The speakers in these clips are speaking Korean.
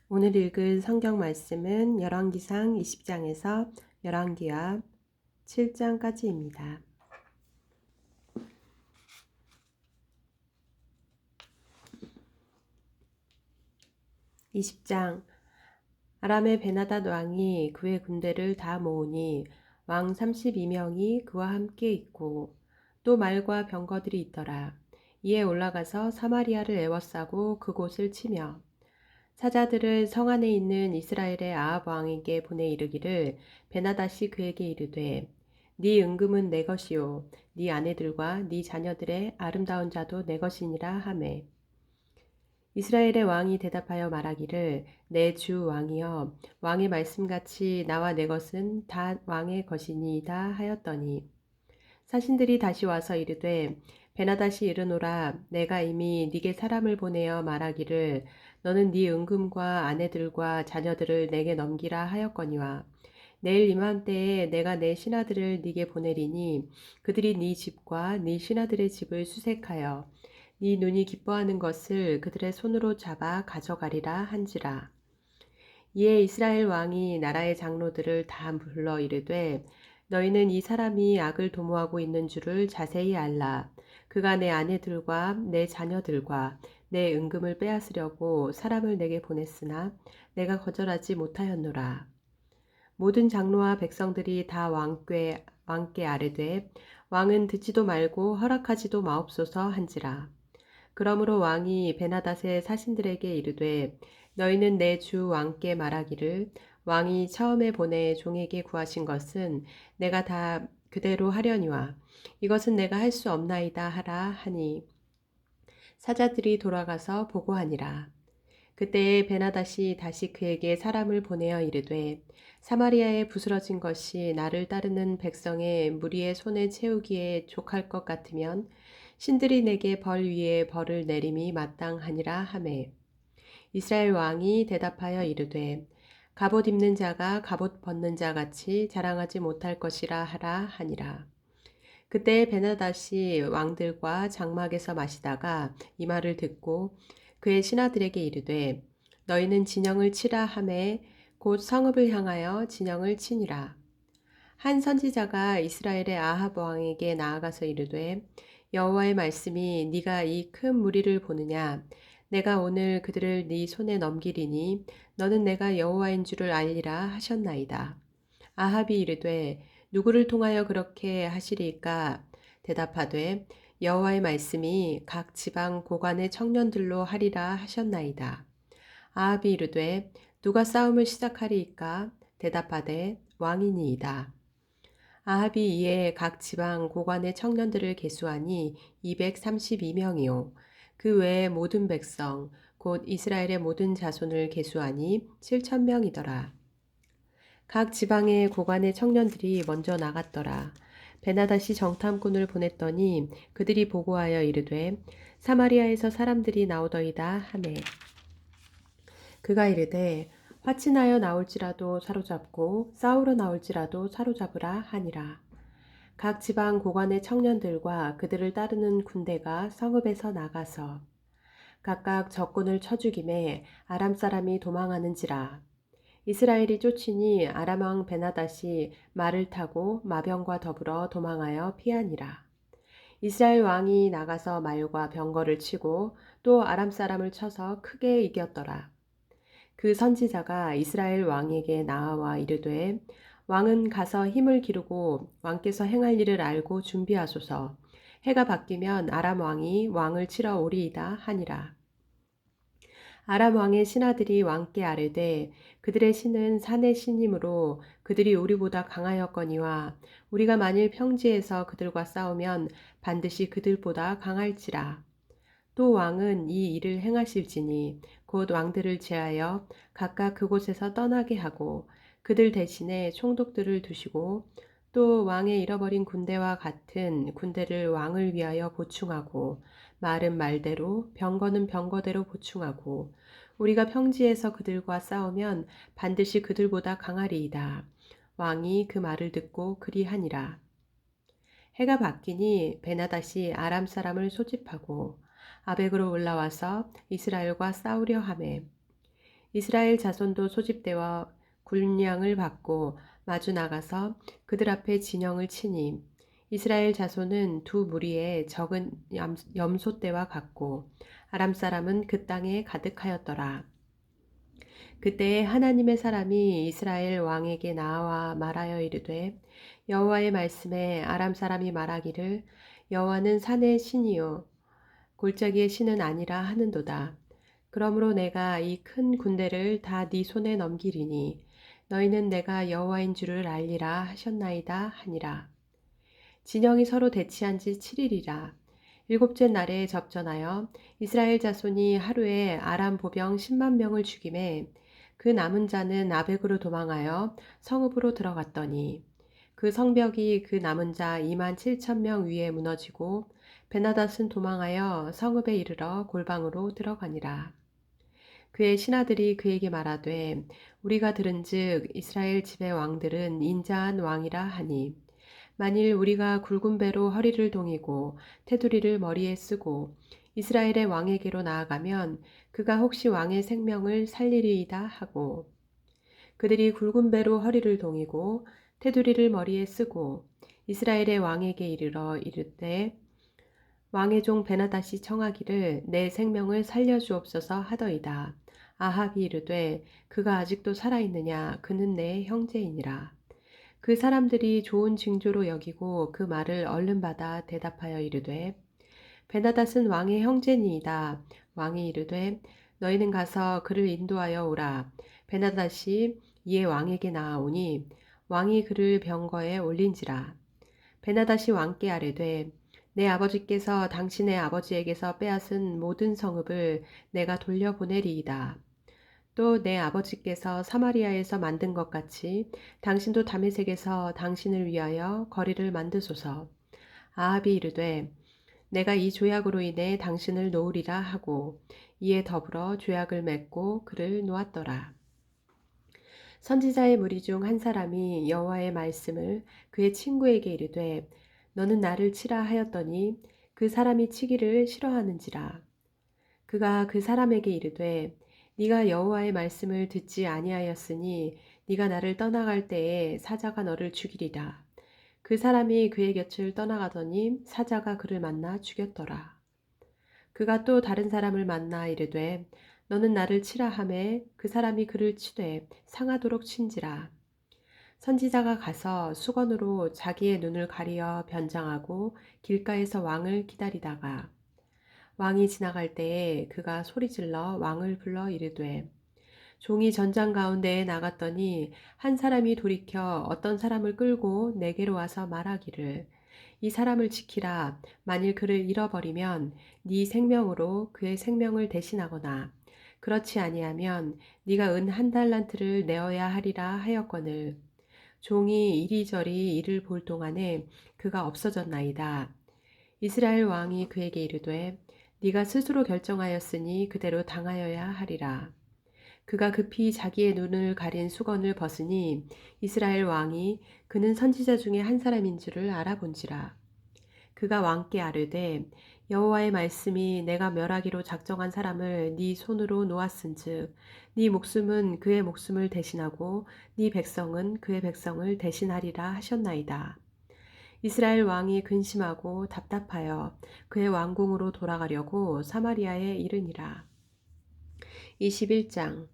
오늘 읽을 성경 말씀은 열왕기상 20장에서 열왕기하 7장까지입니다. 20장. 아람의 베나닷 왕이 그의 군대를 다 모으니 왕 32명이 그와 함께 있고 또 말과 병거들이 있더라. 이에 올라가서 사마리아를 에워싸고 그곳을 치며 사자들을 성 안에 있는 이스라엘의 아합 왕에게 보내 이르기를 베나닷이 그에게 이르되 네 은금은 내 것이요 네 아내들과 네 자녀들의 아름다운 자도 내 것이니라 하매 이스라엘의 왕이 대답하여 말하기를 내 주 왕이여 왕의 말씀같이 나와 내 것은 다 왕의 것이니이다 하였더니 사신들이 다시 와서 이르되 베나닷이 이르노라 내가 이미 네게 사람을 보내어 말하기를 너는 네 은금과 아내들과 자녀들을 내게 넘기라 하였거니와 내일 이맘때에 내가 내 신하들을 네게 보내리니 그들이 네 집과 네 신하들의 집을 수색하여 네 눈이 기뻐하는 것을 그들의 손으로 잡아 가져가리라 한지라. 이에 이스라엘 왕이 나라의 장로들을 다 불러 이르되 너희는 이 사람이 악을 도모하고 있는 줄을 자세히 알라. 그가 내 아내들과 내 자녀들과 내 은금을 빼앗으려고 사람을 내게 보냈으나 내가 거절하지 못하였노라. 모든 장로와 백성들이 다 왕께 아뢰되 왕은 듣지도 말고 허락하지도 마옵소서 한지라. 그러므로 왕이 베나닷의 사신들에게 이르되 너희는 내 주 왕께 말하기를 왕이 처음에 보내 종에게 구하신 것은 내가 다 그대로 하려니와 이것은 내가 할 수 없나이다 하라 하니 사자들이 돌아가서 보고하니라. 그때에 베나닷이 다시 그에게 사람을 보내어 이르되 사마리아에 부스러진 것이 나를 따르는 백성의 무리의 손에 채우기에 족할 것 같으면 신들이 내게 벌 위에 벌을 내림이 마땅하니라 하매 이스라엘 왕이 대답하여 이르되 갑옷 입는 자가 갑옷 벗는 자 같이 자랑하지 못할 것이라 하라 하니라. 그때 베나닷이 왕들과 장막에서 마시다가 이 말을 듣고 그의 신하들에게 이르되 너희는 진영을 치라 하매 곧 성읍을 향하여 진영을 치니라. 한 선지자가 이스라엘의 아합 왕에게 나아가서 이르되 여호와의 말씀이 네가 이 큰 무리를 보느냐 내가 오늘 그들을 네 손에 넘기리니 너는 내가 여호와인 줄을 알리라 하셨나이다. 아합이 이르되 누구를 통하여 그렇게 하시리까 대답하되 여호와의 말씀이 각 지방 고관의 청년들로 하리라 하셨나이다. 아합이 이르되 누가 싸움을 시작하리이까 대답하되 왕이니이다. 아합이 이에 각 지방 고관의 청년들을 계수하니 232명이요 그 외의 모든 백성 곧 이스라엘의 모든 자손을 계수하니 7,000명이더라. 각 지방의 고관의 청년들이 먼저 나갔더라. 베나닷이 정탐꾼을 보냈더니 그들이 보고하여 이르되 사마리아에서 사람들이 나오더이다 하매 그가 이르되 화친하여 나올지라도 사로잡고 싸우러 나올지라도 사로잡으라 하니라. 각 지방 고관의 청년들과 그들을 따르는 군대가 성읍에서 나가서 각각 적군을 쳐 죽임에 아람 사람이 도망하는지라. 이스라엘이 쫓으니 아람 왕 베나닷이 말을 타고 마병과 더불어 도망하여 피하니라. 이스라엘 왕이 나가서 말과 병거를 치고 또 아람 사람을 쳐서 크게 이겼더라. 그 선지자가 이스라엘 왕에게 나아와 이르되 왕은 가서 힘을 기르고 왕께서 행할 일을 알고 준비하소서. 해가 바뀌면 아람 왕이 왕을 치러 오리이다 하니라. 아람 왕의 신하들이 왕께 아뢰되 그들의 신은 산의 신이므로 그들이 우리보다 강하였거니와 우리가 만일 평지에서 그들과 싸우면 반드시 그들보다 강할지라. 또 왕은 이 일을 행하실지니 곧 왕들을 제하여 각각 그곳에서 떠나게 하고 그들 대신에 총독들을 두시고 또 왕의 잃어버린 군대와 같은 군대를 왕을 위하여 보충하고 말은 말대로 병거는 병거대로 보충하고 우리가 평지에서 그들과 싸우면 반드시 그들보다 강하리이다. 왕이 그 말을 듣고 그리하니라. 해가 바뀌니 베나닷이 아람 사람을 소집하고 아벡으로 올라와서 이스라엘과 싸우려 하매 이스라엘 자손도 소집되어 군량을 받고 마주 나가서 그들 앞에 진영을 치니 이스라엘 자손은 두 무리의 적은 염소떼와 같고 아람 사람은 그 땅에 가득하였더라. 그때에 하나님의 사람이 이스라엘 왕에게 나와 말하여 이르되 여호와의 말씀에 아람 사람이 말하기를 여호와는 산의 신이요 골짜기의 신은 아니라 하는도다. 그러므로 내가 이 큰 군대를 다 네 손에 넘기리니 너희는 내가 여호와인 줄을 알리라 하셨나이다 하니라. 진영이 서로 대치한 지 7일이라. 일곱째 날에 접전하여 이스라엘 자손이 하루에 아람 보병 10만 명을 죽임에 그 남은 자는 아벡으로 도망하여 성읍으로 들어갔더니 그 성벽이 그 남은 자 2만 7천 명 위에 무너지고 베나닷은 도망하여 성읍에 이르러 골방으로 들어가니라. 그의 신하들이 그에게 말하되 우리가 들은즉 이스라엘 집의 왕들은 인자한 왕이라 하니 만일 우리가 굵은 배로 허리를 동이고 테두리를 머리에 쓰고 이스라엘의 왕에게로 나아가면 그가 혹시 왕의 생명을 살리리이다 하고 그들이 굵은 배로 허리를 동이고 테두리를 머리에 쓰고 이스라엘의 왕에게 이르러 이르되 왕의 종 베나닷이 청하기를 내 생명을 살려주옵소서 하더이다. 아합이 이르되 그가 아직도 살아있느냐 그는 내 형제이니라. 그 사람들이 좋은 징조로 여기고 그 말을 얼른 받아 대답하여 이르되 베나닷은 왕의 형제니이다. 왕이 이르되 너희는 가서 그를 인도하여 오라. 베나닷이 이에 왕에게 나아오니 왕이 그를 병거에 올린지라. 베나닷이 왕께 아뢰되 내 아버지께서 당신의 아버지에게서 빼앗은 모든 성읍을 내가 돌려보내리이다. 또 내 아버지께서 사마리아에서 만든 것 같이 당신도 다메섹에서 당신을 위하여 거리를 만드소서. 아합이 이르되 내가 이 조약으로 인해 당신을 놓으리라 하고 이에 더불어 조약을 맺고 그를 놓았더라. 선지자의 무리 중 한 사람이 여호와의 말씀을 그의 친구에게 이르되 너는 나를 치라 하였더니 그 사람이 치기를 싫어하는지라. 그가 그 사람에게 이르되 네가 여호와의 말씀을 듣지 아니하였으니 네가 나를 떠나갈 때에 사자가 너를 죽이리라. 그 사람이 그의 곁을 떠나가더니 사자가 그를 만나 죽였더라. 그가 또 다른 사람을 만나 이르되 너는 나를 치라 하매 그 사람이 그를 치되 상하도록 친지라. 선지자가 가서 수건으로 자기의 눈을 가리어 변장하고 길가에서 왕을 기다리다가 왕이 지나갈 때에 그가 소리질러 왕을 불러 이르되 종이 전장 가운데에 나갔더니 한 사람이 돌이켜 어떤 사람을 끌고 내게로 와서 말하기를 이 사람을 지키라. 만일 그를 잃어버리면 네 생명으로 그의 생명을 대신하거나 그렇지 아니하면 네가 은 한 달란트를 내어야 하리라 하였거늘 종이 이리저리 이를 볼 동안에 그가 없어졌나이다. 이스라엘 왕이 그에게 이르되 네가 스스로 결정하였으니 그대로 당하여야 하리라. 그가 급히 자기의 눈을 가린 수건을 벗으니 이스라엘 왕이 그는 선지자 중에 한 사람인 줄을 알아본지라. 그가 왕께 아뢰되 여호와의 말씀이 내가 멸하기로 작정한 사람을 네 손으로 놓았은즉 네 목숨은 그의 목숨을 대신하고 네 백성은 그의 백성을 대신하리라 하셨나이다. 이스라엘 왕이 근심하고 답답하여 그의 왕궁으로 돌아가려고 사마리아에 이르니라. 21장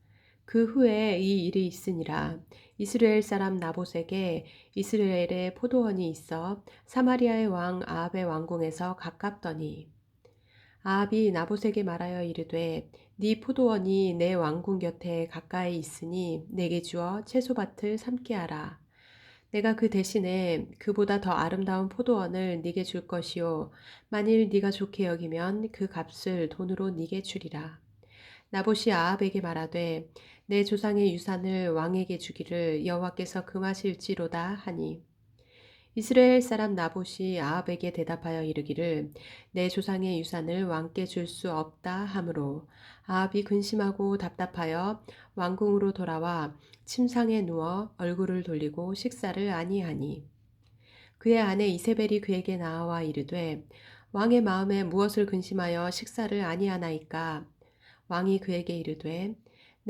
그 후에 이 일이 있으니라. 이스라엘 사람 나봇에게 이스라엘의 포도원이 있어 사마리아의 왕 아합의 왕궁에서 가깝더니 아합이 나봇에게 말하여 이르되 네 포도원이 내 왕궁 곁에 가까이 있으니 내게 주어 채소밭을 삼게 하라. 내가 그 대신에 그보다 더 아름다운 포도원을 네게 줄 것이요 만일 네가 좋게 여기면 그 값을 돈으로 네게 주리라. 나봇이 아합에게 말하되 내 조상의 유산을 왕에게 주기를 여호와께서 금하실지로다 하니 이스라엘 사람 나봇이 아합에게 대답하여 이르기를 내 조상의 유산을 왕께 줄 수 없다 하므로 아합이 근심하고 답답하여 왕궁으로 돌아와 침상에 누워 얼굴을 돌리고 식사를 아니하니 그의 아내 이세벨이 그에게 나와 이르되 왕의 마음에 무엇을 근심하여 식사를 아니하나이까 왕이 그에게 이르되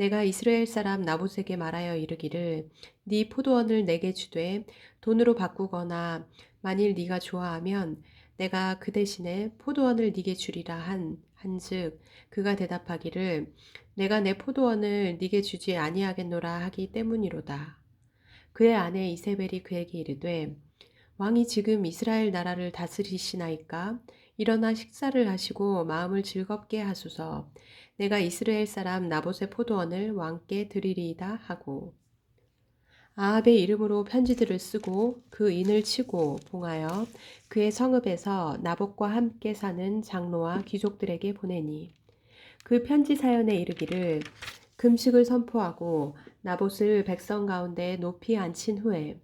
내가 이스라엘 사람 나봇에게 말하여 이르기를 네 포도원을 내게 주되 돈으로 바꾸거나 만일 네가 좋아하면 내가 그 대신에 포도원을 네게 주리라 한즉 그가 대답하기를 내가 내 포도원을 네게 주지 아니하겠노라 하기 때문이로다. 그의 아내 이세벨이 그에게 이르되 왕이 지금 이스라엘 나라를 다스리시나이까? 일어나 식사를 하시고 마음을 즐겁게 하소서. 내가 이스라엘 사람 나봇의 포도원을 왕께 드리리이다 하고 아합의 이름으로 편지들을 쓰고 그 인을 치고 봉하여 그의 성읍에서 나봇과 함께 사는 장로와 귀족들에게 보내니 그 편지 사연에 이르기를 금식을 선포하고 나봇을 백성 가운데 높이 앉힌 후에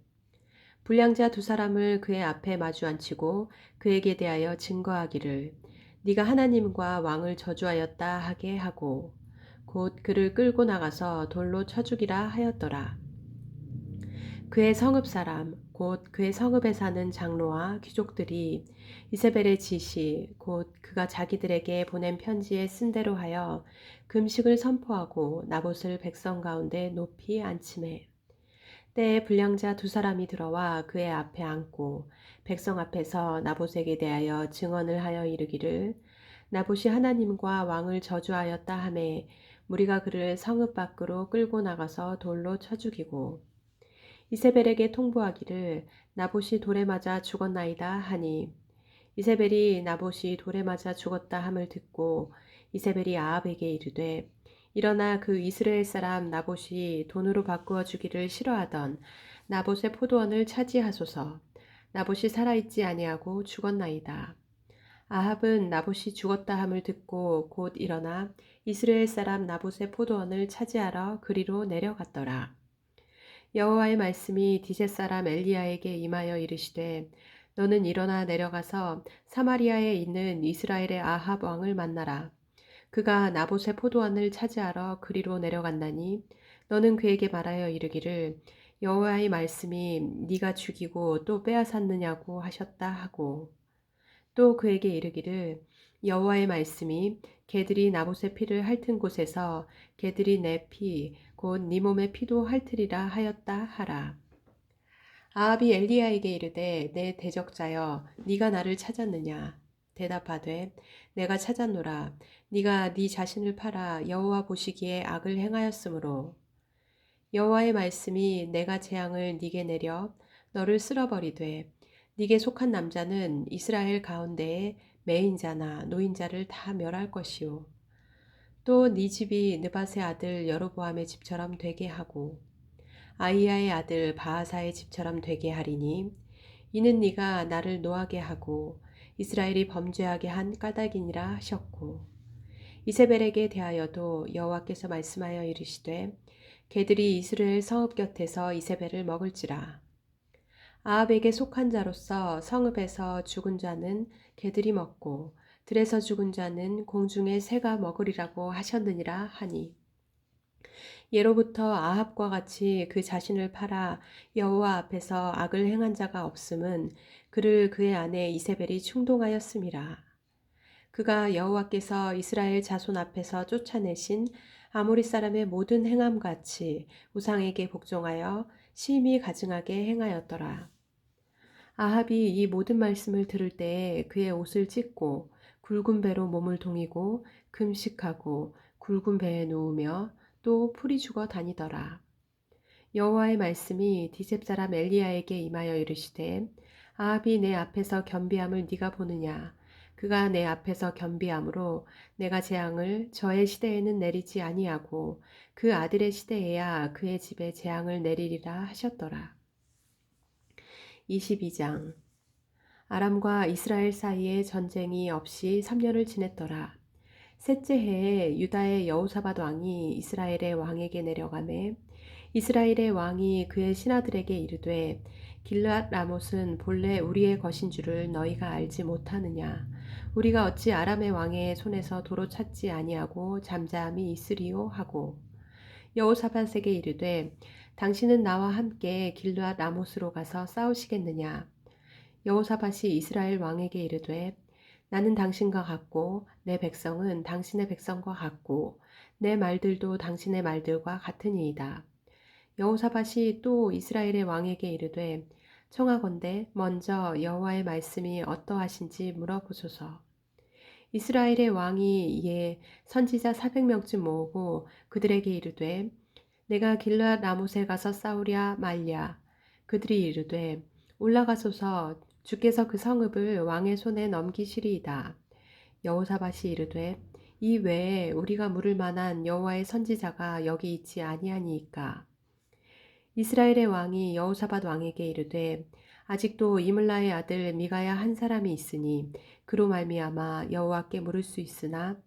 불량자 두 사람을 그의 앞에 마주 앉히고 그에게 대하여 증거하기를 네가 하나님과 왕을 저주하였다 하게 하고 곧 그를 끌고 나가서 돌로 쳐 죽이라 하였더라. 그의 성읍 사람 곧 그의 성읍에 사는 장로와 귀족들이 이세벨의 지시 곧 그가 자기들에게 보낸 편지에 쓴 대로 하여 금식을 선포하고 나봇을 백성 가운데 높이 앉히매 때에 불량자 두 사람이 들어와 그의 앞에 앉고 백성 앞에서 나봇에게 대하여 증언을 하여 이르기를 나봇이 하나님과 왕을 저주하였다 하매 무리가 그를 성읍 밖으로 끌고 나가서 돌로 쳐 죽이고 이세벨에게 통보하기를 나봇이 돌에 맞아 죽었나이다 하니 이세벨이 나봇이 돌에 맞아 죽었다 함을 듣고 이세벨이 아합에게 이르되 일어나 그 이스라엘 사람 나봇이 돈으로 바꾸어 주기를 싫어하던 나봇의 포도원을 차지하소서. 나봇이 살아있지 아니하고 죽었나이다. 아합은 나봇이 죽었다 함을 듣고 곧 일어나 이스라엘 사람 나봇의 포도원을 차지하러 그리로 내려갔더라. 여호와의 말씀이 디셋 사람 엘리야에게 임하여 이르시되 너는 일어나 내려가서 사마리아에 있는 이스라엘의 아합 왕을 만나라. 그가 나봇의 포도원을 차지하러 그리로 내려간다니 너는 그에게 말하여 이르기를 여호와의 말씀이 네가 죽이고 또 빼앗았느냐고 하셨다 하고 또 그에게 이르기를 여호와의 말씀이 개들이 나봇의 피를 핥은 곳에서 개들이 내 피 곧 네 몸의 피도 핥으리라 하였다 하라. 아합이 엘리야에게 이르되 내 대적자여 네가 나를 찾았느냐 대답하되 내가 찾았노라 네가 네 자신을 팔아 여호와 보시기에 악을 행하였으므로 여호와의 말씀이 내가 재앙을 네게 내려 너를 쓸어버리되 네게 속한 남자는 이스라엘 가운데에 매인자나 노인자를 다 멸할 것이요 또 네 집이 느밧의 아들 여로보암의 집처럼 되게 하고 아이야의 아들 바하사의 집처럼 되게 하리니 이는 네가 나를 노하게 하고 이스라엘이 범죄하게 한 까닭이니라 하셨고 이세벨에게 대하여도 여호와께서 말씀하여 이르시되 개들이 이스라엘 성읍 곁에서 이세벨을 먹을지라 아합에게 속한 자로서 성읍에서 죽은 자는 개들이 먹고 들에서 죽은 자는 공중의 새가 먹으리라고 하셨느니라 하니 예로부터 아합과 같이 그 자신을 팔아 여호와 앞에서 악을 행한 자가 없음은 그를 그의 아내 이세벨이 충동하였음이라. 그가 여호와께서 이스라엘 자손 앞에서 쫓아내신 아모리 사람의 모든 행함같이 우상에게 복종하여 심히 가증하게 행하였더라. 아합이 이 모든 말씀을 들을 때에 그의 옷을 찢고 굵은 배로 몸을 동이고 금식하고 굵은 배에 누우며 또 풀이 죽어 다니더라. 여호와의 말씀이 디셉 사람 엘리야에게 임하여 이르시되 아합이 내 앞에서 겸비함을 네가 보느냐 그가 내 앞에서 겸비함으로 내가 재앙을 저의 시대에는 내리지 아니하고 그 아들의 시대에야 그의 집에 재앙을 내리리라 하셨더라. 22장 아람과 이스라엘 사이에 전쟁이 없이 3년을 지냈더라. 셋째 해에 유다의 여호사밧 왕이 이스라엘의 왕에게 내려가매 이스라엘의 왕이 그의 신하들에게 이르되 길앗 라못은 본래 우리의 것인 줄을 너희가 알지 못하느냐 우리가 어찌 아람의 왕의 손에서 도로 찾지 아니하고 잠잠히 있으리요 하고 여호사밧에게 이르되 당신은 나와 함께 길앗 라못으로 가서 싸우시겠느냐 여호사밧이 이스라엘 왕에게 이르되 나는 당신과 같고 내 백성은 당신의 백성과 같고 내 말들도 당신의 말들과 같으니이다. 여호사밧이 또 이스라엘의 왕에게 이르되 청하건대 먼저 여호와의 말씀이 어떠하신지 물어보소서. 이스라엘의 왕이 이에 선지자 400명쯤 모으고 그들에게 이르되 내가 길르앗 라못에 가서 싸우랴 말랴. 그들이 이르되 올라가소서. 주께서 그 성읍을 왕의 손에 넘기시리이다. 여호사밧이 이르되 이 외에 우리가 물을 만한 여호와의 선지자가 여기 있지 아니하니이까. 이스라엘의 왕이 여호사밧 왕에게 이르되 아직도 이물라의 아들 미가야 한 사람이 있으니 그로 말미암아 여호와께 물을 수 있으나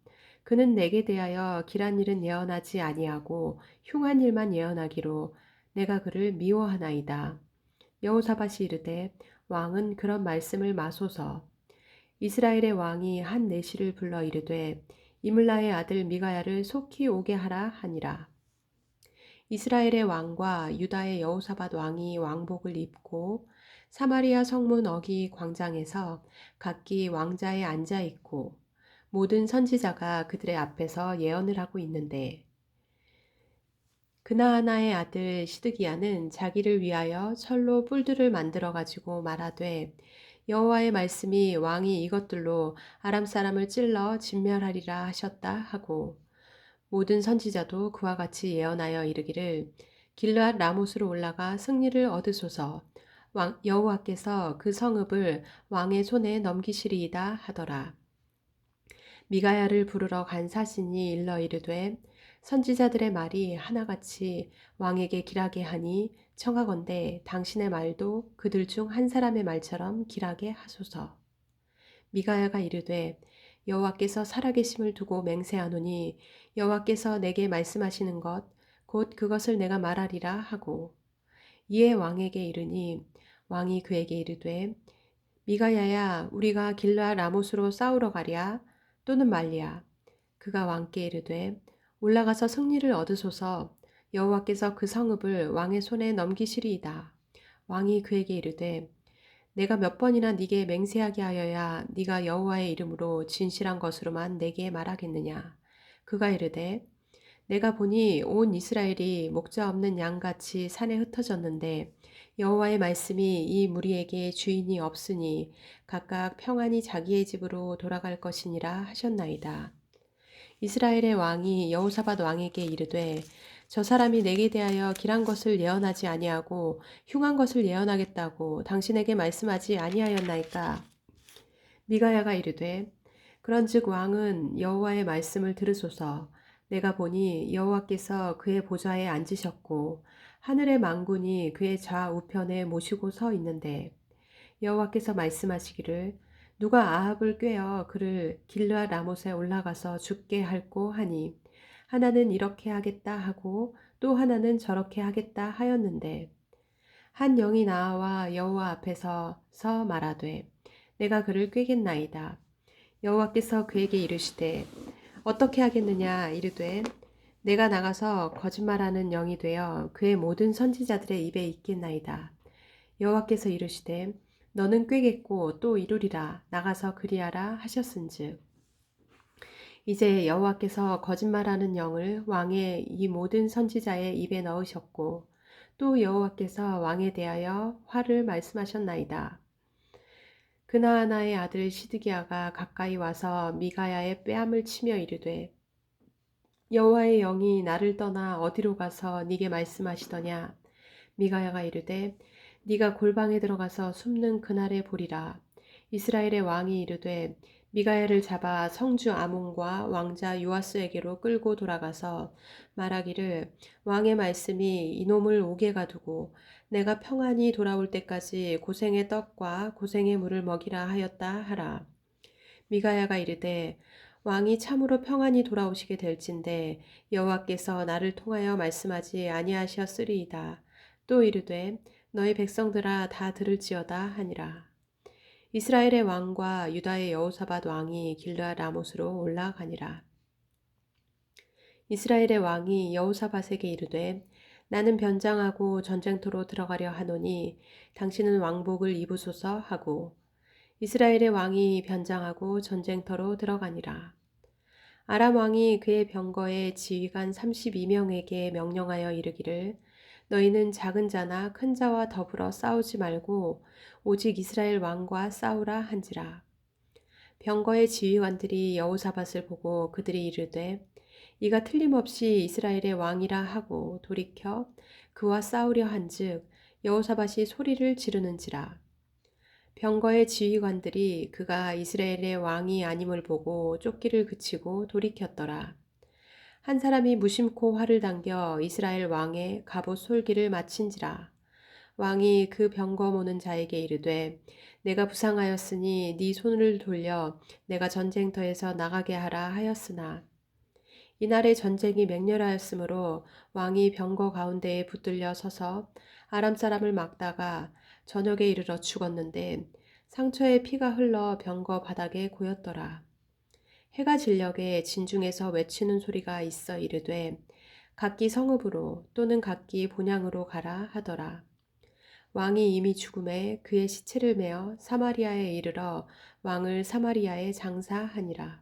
그는 내게 대하여 길한 일은 예언하지 아니하고 흉한 일만 예언하기로 내가 그를 미워하나이다. 여호사밧이 이르되 왕은 그런 말씀을 마소서. 이스라엘의 왕이 한 내시를 불러 이르되 이물라의 아들 미가야를 속히 오게 하라 하니라. 이스라엘의 왕과 유다의 여호사밧 왕이 왕복을 입고 사마리아 성문 어기 광장에서 각기 왕자에 앉아 있고 모든 선지자가 그들의 앞에서 예언을 하고 있는데 그나아나의 아들 시드기야는 자기를 위하여 철로 뿔들을 만들어 가지고 말하되 여호와의 말씀이 왕이 이것들로 아람 사람을 찔러 진멸하리라 하셨다 하고 모든 선지자도 그와 같이 예언하여 이르기를 길르앗 라못으로 올라가 승리를 얻으소서. 여호와께서 그 성읍을 왕의 손에 넘기시리이다 하더라. 미가야를 부르러 간 사신이 일러 이르되 선지자들의 말이 하나같이 왕에게 길하게 하니 청하건대 당신의 말도 그들 중 한 사람의 말처럼 길하게 하소서. 미가야가 이르되 여호와께서 살아계심을 두고 맹세하노니 여호와께서 내게 말씀하시는 것 곧 그것을 내가 말하리라 하고 이에 왕에게 이르니 왕이 그에게 이르되 미가야야 우리가 길르앗 라못으로 싸우러 가랴 또는 말랴. 그가 왕께 이르되 올라가서 승리를 얻으소서. 여호와께서 그 성읍을 왕의 손에 넘기시리이다. 왕이 그에게 이르되 내가 몇 번이나 네게 맹세하게 하여야 네가 여호와의 이름으로 진실한 것으로만 내게 말하겠느냐. 그가 이르되 내가 보니 온 이스라엘이 목자 없는 양같이 산에 흩어졌는데 여호와의 말씀이 이 무리에게 주인이 없으니 각각 평안히 자기의 집으로 돌아갈 것이니라 하셨나이다. 이스라엘의 왕이 여호사밧 왕에게 이르되 저 사람이 내게 대하여 길한 것을 예언하지 아니하고 흉한 것을 예언하겠다고 당신에게 말씀하지 아니하였나이까. 미가야가 이르되 그런즉 왕은 여호와의 말씀을 들으소서. 내가 보니 여호와께서 그의 보좌에 앉으셨고 하늘의 만군이 그의 좌우편에 모시고 서 있는데 여호와께서 말씀하시기를 누가 아합을 꾀어 그를 길르앗 라못에 올라가서 죽게 할꼬 하니 하나는 이렇게 하겠다 하고 또 하나는 저렇게 하겠다 하였는데 한 영이 나와 여호와 앞에서 서 말하되 내가 그를 꾀겠나이다. 여호와께서 그에게 이르시되 어떻게 하겠느냐 이르되 내가 나가서 거짓말하는 영이 되어 그의 모든 선지자들의 입에 있겠나이다. 여호와께서 이르시되 너는 꾀겠고 또 이루리라 나가서 그리하라 하셨은즉 이제 여호와께서 거짓말하는 영을 왕의 이 모든 선지자의 입에 넣으셨고 또 여호와께서 왕에 대하여 화를 말씀하셨나이다. 그나아나의 아들 시드기야가 가까이 와서 미가야의 뺨을 치며 이르되 여호와의 영이 나를 떠나 어디로 가서 네게 말씀하시더냐. 미가야가 이르되 네가 골방에 들어가서 숨는 그날에 보리라. 이스라엘의 왕이 이르되 미가야를 잡아 성주 아몬과 왕자 요아스에게로 끌고 돌아가서 말하기를 왕의 말씀이 이놈을 옥에 가두고 내가 평안히 돌아올 때까지 고생의 떡과 고생의 물을 먹이라 하였다 하라. 미가야가 이르되 왕이 참으로 평안히 돌아오시게 될진데 여호와께서 나를 통하여 말씀하지 아니하셨으리이다. 또 이르되 너희 백성들아 다 들을지어다 하니라. 이스라엘의 왕과 유다의 여호사밧 왕이 길르앗 라못으로 올라가니라. 이스라엘의 왕이 여호사밧에게 이르되 나는 변장하고 전쟁터로 들어가려 하노니 당신은 왕복을 입으소서 하고 이스라엘의 왕이 변장하고 전쟁터로 들어가니라. 아람 왕이 그의 병거의 지휘관 32명에게 명령하여 이르기를 너희는 작은 자나 큰 자와 더불어 싸우지 말고 오직 이스라엘 왕과 싸우라 한지라. 병거의 지휘관들이 여호사밧을 보고 그들이 이르되 이가 틀림없이 이스라엘의 왕이라 하고 돌이켜 그와 싸우려 한즉 여호사밧이 소리를 지르는지라. 병거의 지휘관들이 그가 이스라엘의 왕이 아님을 보고 쫓기를 그치고 돌이켰더라. 한 사람이 무심코 활을 당겨 이스라엘 왕의 갑옷 솔기를 마친지라. 왕이 그 병거 모는 자에게 이르되 내가 부상하였으니 네 손을 돌려 내가 전쟁터에서 나가게 하라 하였으나 이날의 전쟁이 맹렬하였으므로 왕이 병거 가운데에 붙들려 서서 아람 사람을 막다가 저녁에 이르러 죽었는데 상처에 피가 흘러 병거 바닥에 고였더라. 해가 진녘에 진중에서 외치는 소리가 있어 이르되 각기 성읍으로 또는 각기 본향으로 가라 하더라. 왕이 이미 죽음에 그의 시체를 메어 사마리아에 이르러 왕을 사마리아에 장사하니라.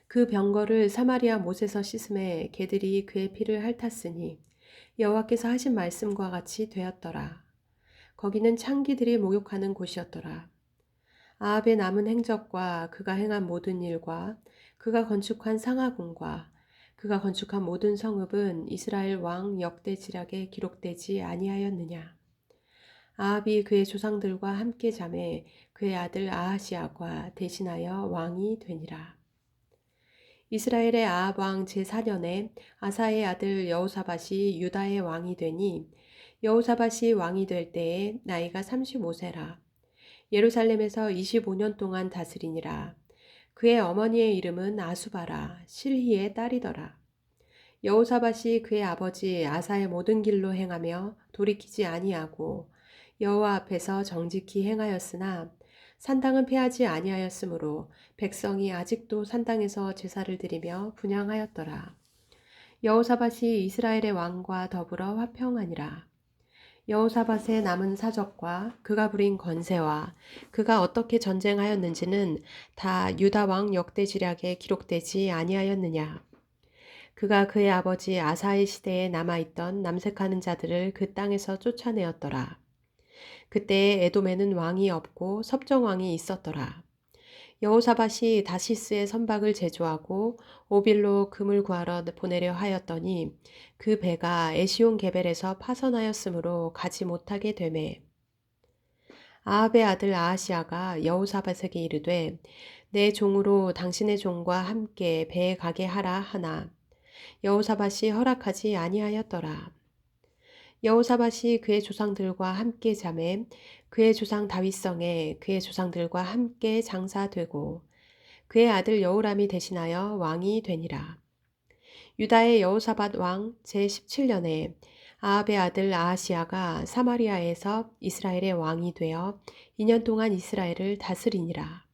그 병거를 사마리아 못에서 씻음에 개들이 그의 피를 핥았으니 여호와께서 하신 말씀과 같이 되었더라. 거기는 창기들이 목욕하는 곳이었더라. 아합의 남은 행적과 그가 행한 모든 일과 그가 건축한 상하궁과 그가 건축한 모든 성읍은 이스라엘 왕 역대지략에 기록되지 아니하였느냐. 아합이 그의 조상들과 함께 잠에 그의 아들 아하시아가 대신하여 왕이 되니라. 이스라엘의 아합 왕 제4년에 아사의 아들 여호사밧이 유다의 왕이 되니 여호사밧이 왕이 될 때에 나이가 35세라. 예루살렘에서 25년 동안 다스리니라. 그의 어머니의 이름은 아수바라 실히의 딸이더라. 여호사밧이 그의 아버지 아사의 모든 길로 행하며 돌이키지 아니하고 여호와 앞에서 정직히 행하였으나 산당은 폐하지 아니하였으므로 백성이 아직도 산당에서 제사를 드리며 분향하였더라. 여호사밧이 이스라엘의 왕과 더불어 화평하니라. 여호사밧의 남은 사적과 그가 부린 권세와 그가 어떻게 전쟁하였는지는 다 유다 왕 역대지략에 기록되지 아니하였느냐. 그가 그의 아버지 아사의 시대에 남아있던 남색하는 자들을 그 땅에서 쫓아내었더라. 그때에 에돔에는 왕이 없고 섭정왕이 있었더라. 여호사밧이 다시스의 선박을 제조하고 오빌로 금을 구하러 보내려 하였더니 그 배가 에시온 게벨에서 파선하였으므로 가지 못하게 되매 아합의 아들 아하시아가 여호사밧에게 이르되 내 종으로 당신의 종과 함께 배에 가게 하라 하나 여호사밧이 허락하지 아니하였더라. 여호사밧이 그의 조상들과 함께 잠에 그의 조상 다윗성에 그의 조상들과 함께 장사되고 그의 아들 여호람이 대신하여 왕이 되니라. 유다의 여호사밧 왕 제17년에 아합의 아들 아하시아가 사마리아에서 이스라엘의 왕이 되어 2년 동안 이스라엘을 다스리니라.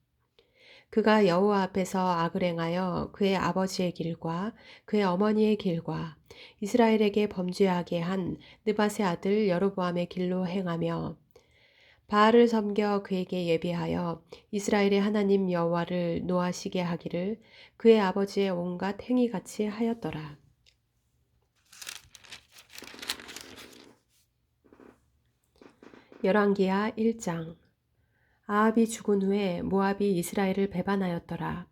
그가 여호와 앞에서 악을 행하여 그의 아버지의 길과 그의 어머니의 길과 이스라엘에게 범죄하게 한 느밧의 아들 여로보암의 길로 행하며 바알을 섬겨 그에게 예비하여 이스라엘의 하나님 여호와를 노하시게 하기를 그의 아버지의 온갖 행위같이 하였더라. 열왕기하 1장. 아합이 죽은 후에 모압이 이스라엘을 배반하였더라.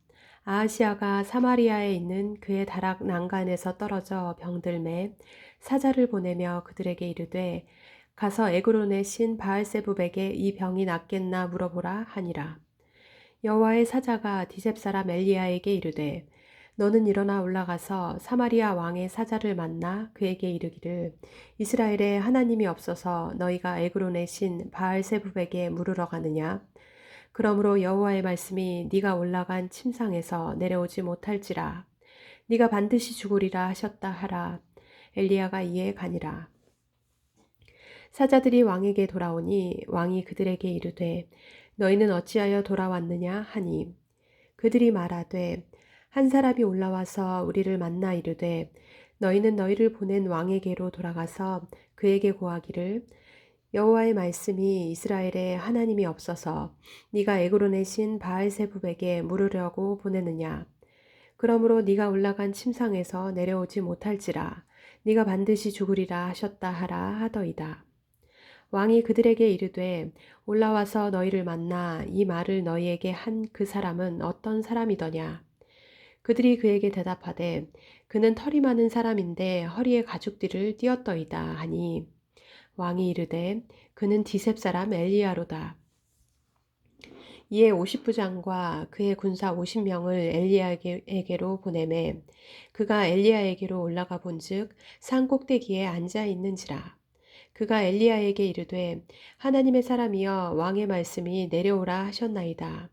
아하시아가 사마리아에 있는 그의 다락 난간에서 떨어져 병들매 사자를 보내며 그들에게 이르되 가서 에그론의 신 바알세붑에게 이 병이 낫겠나 물어보라 하니라. 여호와의 사자가 디셉 사람 엘리야에게 이르되 너는 일어나 올라가서 사마리아 왕의 사자를 만나 그에게 이르기를 이스라엘에 하나님이 없어서 너희가 에그론의 신 바알세붑에게 물으러 가느냐. 그러므로 여호와의 말씀이 네가 올라간 침상에서 내려오지 못할지라. 네가 반드시 죽으리라 하셨다 하라. 엘리야가 이에 가니라. 사자들이 왕에게 돌아오니 왕이 그들에게 이르되 너희는 어찌하여 돌아왔느냐 하니 그들이 말하되 한 사람이 올라와서 우리를 만나 이르되 너희는 너희를 보낸 왕에게로 돌아가서 그에게 고하기를 여호와의 말씀이 이스라엘에 하나님이 없어서 네가 에그론의 신 바알세붑에게 물으려고 보내느냐. 그러므로 네가 올라간 침상에서 내려오지 못할지라 네가 반드시 죽으리라 하셨다 하라 하더이다. 왕이 그들에게 이르되 올라와서 너희를 만나 이 말을 너희에게 한 그 사람은 어떤 사람이더냐. 그들이 그에게 대답하되 그는 털이 많은 사람인데 허리에 가죽띠를 띠었더이다 하니 왕이 이르되 그는 디셉 사람 엘리야로다. 이에 50부장과 그의 군사 50명을 엘리야에게로 보내매 그가 엘리야에게로 올라가 본즉 산 꼭대기에 앉아 있는지라. 그가 엘리야에게 이르되 하나님의 사람이여 왕의 말씀이 내려오라 하셨나이다.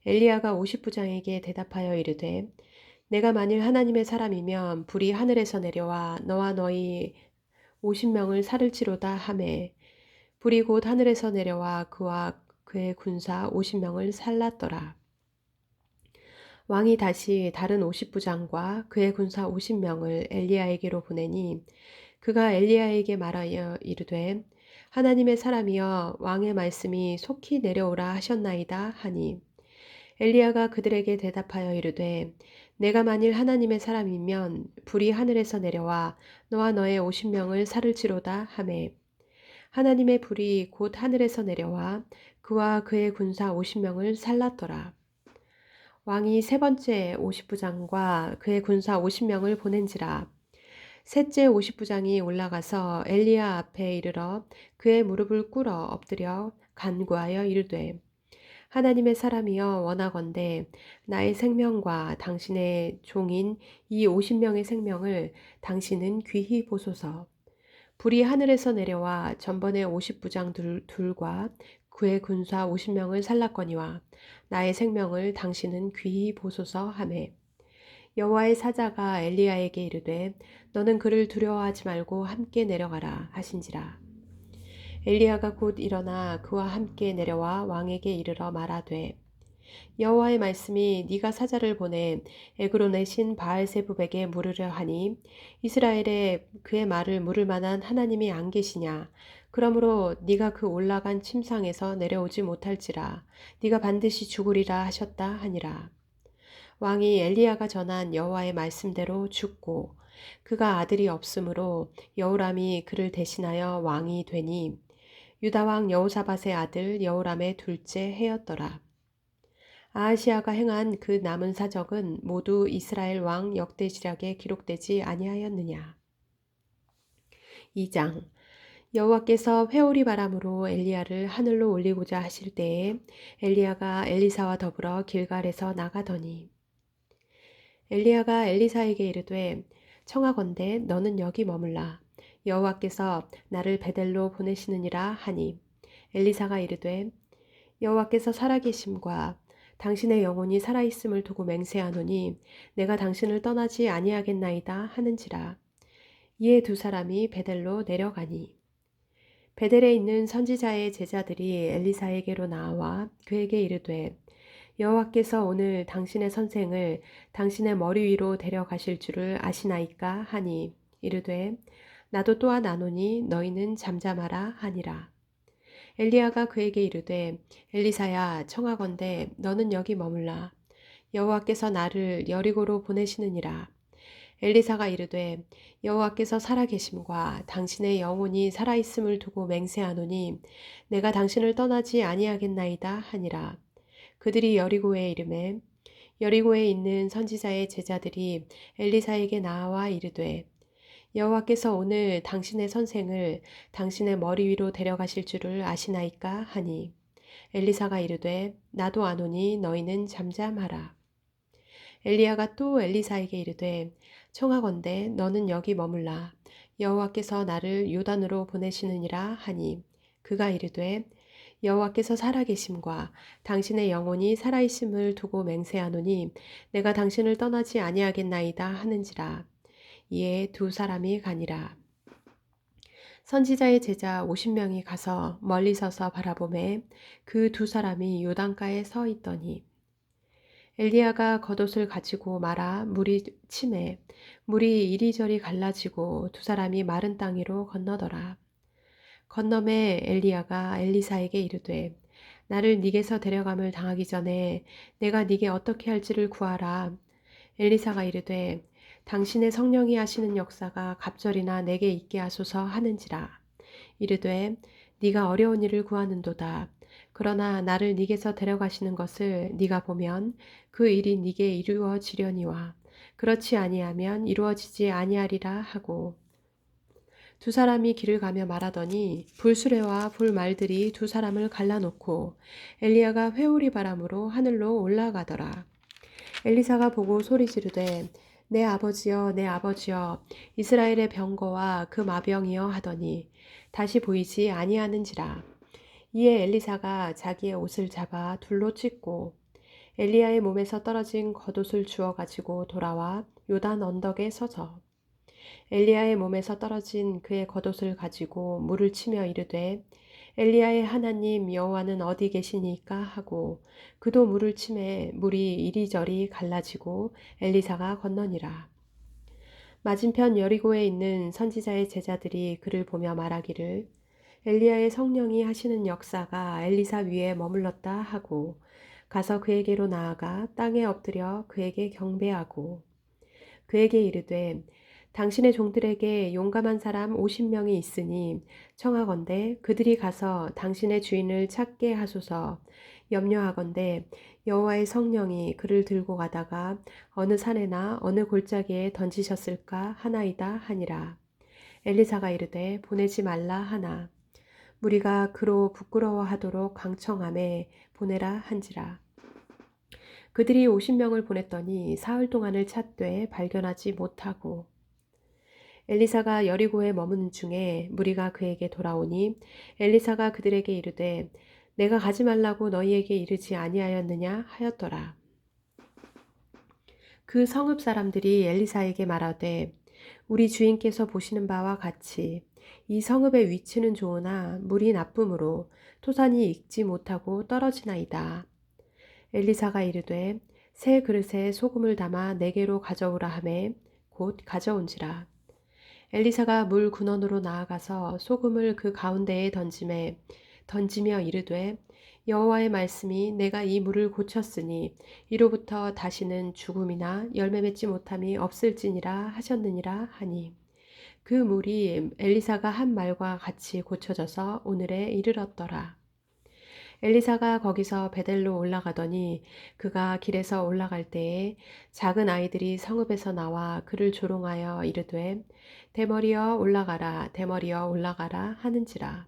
엘리야가 50부장에게 대답하여 이르되 내가 만일 하나님의 사람이면 불이 하늘에서 내려와 너와 너희 50명을 살을지로다 하매 불이 곧 하늘에서 내려와 그와 그의 군사 50명을 살랐더라. 왕이 다시 다른 50부장과 그의 군사 50명을 엘리야에게로 보내니 그가 엘리야에게 말하여 이르되 하나님의 사람이여 왕의 말씀이 속히 내려오라 하셨나이다 하니 엘리야가 그들에게 대답하여 이르되 내가 만일 하나님의 사람이면 불이 하늘에서 내려와 너와 너의 50명을 살을지로다 하매 하나님의 불이 곧 하늘에서 내려와 그와 그의 군사 50명을 살랐더라. 왕이 세 번째 50부장과 그의 군사 50명을 보낸지라. 셋째 50부장이 올라가서 엘리야 앞에 이르러 그의 무릎을 꿇어 엎드려 간구하여 이르되 하나님의 사람이여 원하건대 나의 생명과 당신의 종인 이 50명의 생명을 당신은 귀히 보소서. 불이 하늘에서 내려와 전번에 50부장 둘과 그의 군사 50명을 살랐거니와 나의 생명을 당신은 귀히 보소서 하매 여호와의 사자가 엘리야에게 이르되 너는 그를 두려워하지 말고 함께 내려가라 하신지라. 엘리야가 곧 일어나 그와 함께 내려와 왕에게 이르러 말하되 여호와의 말씀이 네가 사자를 보내 에그론의 신 바알세붑에게 물으려 하니 이스라엘에 그의 말을 물을 만한 하나님이 안 계시냐. 그러므로 네가 그 올라간 침상에서 내려오지 못할지라 네가 반드시 죽으리라 하셨다 하니라. 왕이 엘리야가 전한 여호와의 말씀대로 죽고 그가 아들이 없으므로 여호람이 그를 대신하여 왕이 되니 유다 왕 여호사밧의 아들 여호람의 둘째 해였더라. 아하시아가 행한 그 남은 사적은 모두 이스라엘 왕 역대지략에 기록되지 아니하였느냐. 2장 여호와께서 회오리 바람으로 엘리야를 하늘로 올리고자 하실 때에 엘리야가 엘리사와 더불어 길갈에서 나가더니 엘리야가 엘리사에게 이르되 청하건대 너는 여기 머물라 여호와께서 나를 베델로 보내시느니라 하니 엘리사가 이르되 여호와께서 살아계심과 당신의 영혼이 살아있음을 두고 맹세하노니 내가 당신을 떠나지 아니하겠나이다 하는지라. 이에 두 사람이 베델로 내려가니 베델에 있는 선지자의 제자들이 엘리사에게로 나와 그에게 이르되 여호와께서 오늘 당신의 선생을 당신의 머리 위로 데려가실 줄을 아시나이까 하니 이르되 나도 또한 아노니 너희는 잠잠하라 하니라. 엘리야가 그에게 이르되 엘리사야 청하건대 너는 여기 머물라 여호와께서 나를 여리고로 보내시느니라. 엘리사가 이르되 여호와께서 살아계심과 당신의 영혼이 살아있음을 두고 맹세하노니 내가 당신을 떠나지 아니하겠나이다 하니라. 그들이 여리고에 이르매 여리고에 있는 선지자의 제자들이 엘리사에게 나와 이르되 여호와께서 오늘 당신의 선생을 당신의 머리 위로 데려가실 줄을 아시나이까 하니 엘리사가 이르되 나도 아노니 너희는 잠잠하라. 엘리야가 또 엘리사에게 이르되 청하건대 너는 여기 머물라 여호와께서 나를 요단으로 보내시느니라 하니 그가 이르되 여호와께서 살아계심과 당신의 영혼이 살아있음을 두고 맹세하노니 내가 당신을 떠나지 아니하겠나이다 하는지라. 이에 두 사람이 가니라. 선지자의 제자 50명이 가서 멀리 서서 바라보매 그 두 사람이 요단가에 서 있더니 엘리야가 겉옷을 가지고 말아 물이 치매 물이 이리저리 갈라지고 두 사람이 마른 땅 위로 건너더라. 건너매 엘리야가 엘리사에게 이르되 나를 네게서 데려감을 당하기 전에 내가 네게 어떻게 할지를 구하라. 엘리사가 이르되 당신의 성령이 하시는 역사가 갑절이나 내게 있게 하소서 하는지라. 이르되 네가 어려운 일을 구하는도다. 그러나 나를 네게서 데려가시는 것을 네가 보면 그 일이 네게 이루어지려니와 그렇지 아니하면 이루어지지 아니하리라 하고 두 사람이 길을 가며 말하더니 불수레와 불말들이 두 사람을 갈라놓고 엘리야가 회오리 바람으로 하늘로 올라가더라. 엘리사가 보고 소리 지르되 내 아버지여 내 아버지여 이스라엘의 병거와 그 마병이여 하더니 다시 보이지 아니하는지라. 이에 엘리사가 자기의 옷을 잡아 둘로 찢고 엘리야의 몸에서 떨어진 겉옷을 주워 가지고 돌아와 요단 언덕에 서서 엘리야의 몸에서 떨어진 그의 겉옷을 가지고 물을 치며 이르되 엘리야의 하나님 여호와는 어디 계시니까 하고 그도 물을 치매 물이 이리저리 갈라지고 엘리사가 건너니라. 맞은편 여리고에 있는 선지자의 제자들이 그를 보며 말하기를 엘리야의 성령이 하시는 역사가 엘리사 위에 머물렀다 하고 가서 그에게로 나아가 땅에 엎드려 그에게 경배하고 그에게 이르되 당신의 종들에게 용감한 사람 50명이 있으니 청하건대 그들이 가서 당신의 주인을 찾게 하소서. 염려하건대 여호와의 성령이 그를 들고 가다가 어느 산에나 어느 골짜기에 던지셨을까 하나이다 하니라. 엘리사가 이르되 보내지 말라 하나 무리가 그로 부끄러워하도록 강청함에 보내라 한지라. 그들이 50명을 보냈더니 사흘 동안을 찾되 발견하지 못하고 엘리사가 여리고에 머무는 중에 무리가 그에게 돌아오니 엘리사가 그들에게 이르되 내가 가지 말라고 너희에게 이르지 아니하였느냐 하였더라. 그 성읍 사람들이 엘리사에게 말하되 우리 주인께서 보시는 바와 같이 이 성읍의 위치는 좋으나 물이 나쁨으로 토산이 익지 못하고 떨어지나이다. 엘리사가 이르되 새 그릇에 소금을 담아 내게로 가져오라 하매 곧 가져온지라. 엘리사가 물 근원으로 나아가서 소금을 그 가운데에 던지며 이르되 여호와의 말씀이 내가 이 물을 고쳤으니 이로부터 다시는 죽음이나 열매 맺지 못함이 없을지니라 하셨느니라 하니 그 물이 엘리사가 한 말과 같이 고쳐져서 오늘에 이르렀더라. 엘리사가 거기서 베델로 올라가더니 그가 길에서 올라갈 때에 작은 아이들이 성읍에서 나와 그를 조롱하여 이르되 대머리여 올라가라 대머리여 올라가라 하는지라.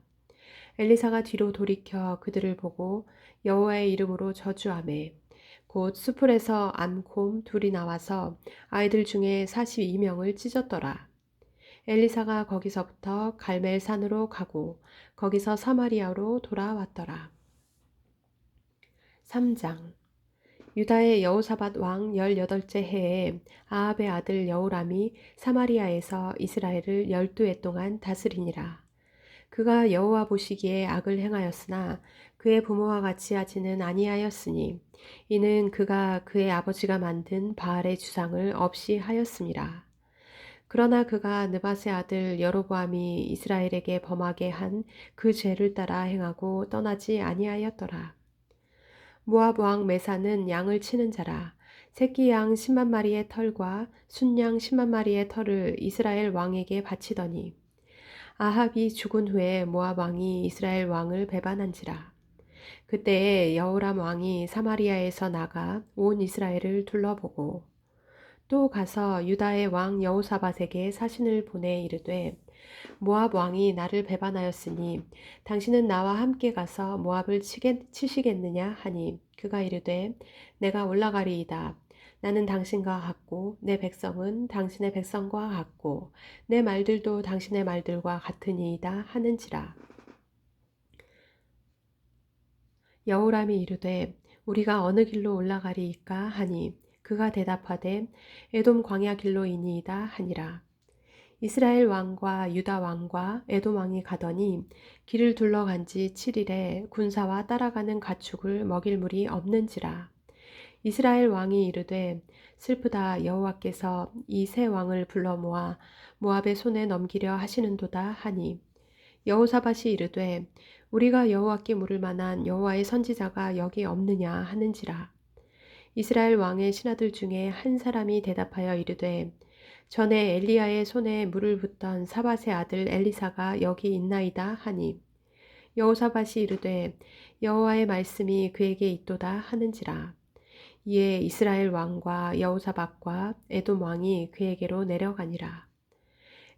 엘리사가 뒤로 돌이켜 그들을 보고 여호와의 이름으로 저주하매 곧 수풀에서 암곰 둘이 나와서 아이들 중에 42명을 찢었더라. 엘리사가 거기서부터 갈멜산으로 가고 거기서 사마리아로 돌아왔더라. 3장 유다의 여호사밧 왕 18째 해에 아합의 아들 여호람이 사마리아에서 이스라엘을 12해 동안 다스리니라. 그가 여호와 보시기에 악을 행하였으나 그의 부모와 같이 하지는 아니하였으니 이는 그가 그의 아버지가 만든 바알의 주상을 없이 하였음이라. 그러나 그가 느밧의 아들 여로보암이 이스라엘에게 범하게 한 그 죄를 따라 행하고 떠나지 아니하였더라. 모압 왕 메사는 양을 치는 자라. 새끼 양 10만 마리의 털과 순양 10만 마리의 털을 이스라엘 왕에게 바치더니 아합이 죽은 후에 모압 왕이 이스라엘 왕을 배반한지라. 그때에 여호람 왕이 사마리아에서 나가 온 이스라엘을 둘러보고 또 가서 유다의 왕 여호사밧에게 사신을 보내 이르되 모압 왕이 나를 배반하였으니 당신은 나와 함께 가서 모압을 치시겠느냐 하니 그가 이르되 내가 올라가리이다. 나는 당신과 같고 내 백성은 당신의 백성과 같고 내 말들도 당신의 말들과 같으니이다 하는지라. 여호람이 이르되 우리가 어느 길로 올라가리이까 하니 그가 대답하되 에돔 광야 길로이니이다 하니라. 이스라엘 왕과 유다 왕과 에돔 왕이 가더니 길을 둘러간 지 7일에 군사와 따라가는 가축을 먹일 물이 없는지라. 이스라엘 왕이 이르되 슬프다 여호와께서 이 세 왕을 불러 모아 모압의 손에 넘기려 하시는도다 하니 여호사밧이 이르되 우리가 여호와께 물을 만한 여호와의 선지자가 여기 없느냐 하는지라. 이스라엘 왕의 신하들 중에 한 사람이 대답하여 이르되 전에 엘리야의 손에 물을 붓던 사밧의 아들 엘리사가 여기 있나이다 하니 여호사밧이 이르되 여호와의 말씀이 그에게 있도다 하는지라. 이에 이스라엘 왕과 여호사밧과 에돔 왕이 그에게로 내려가니라.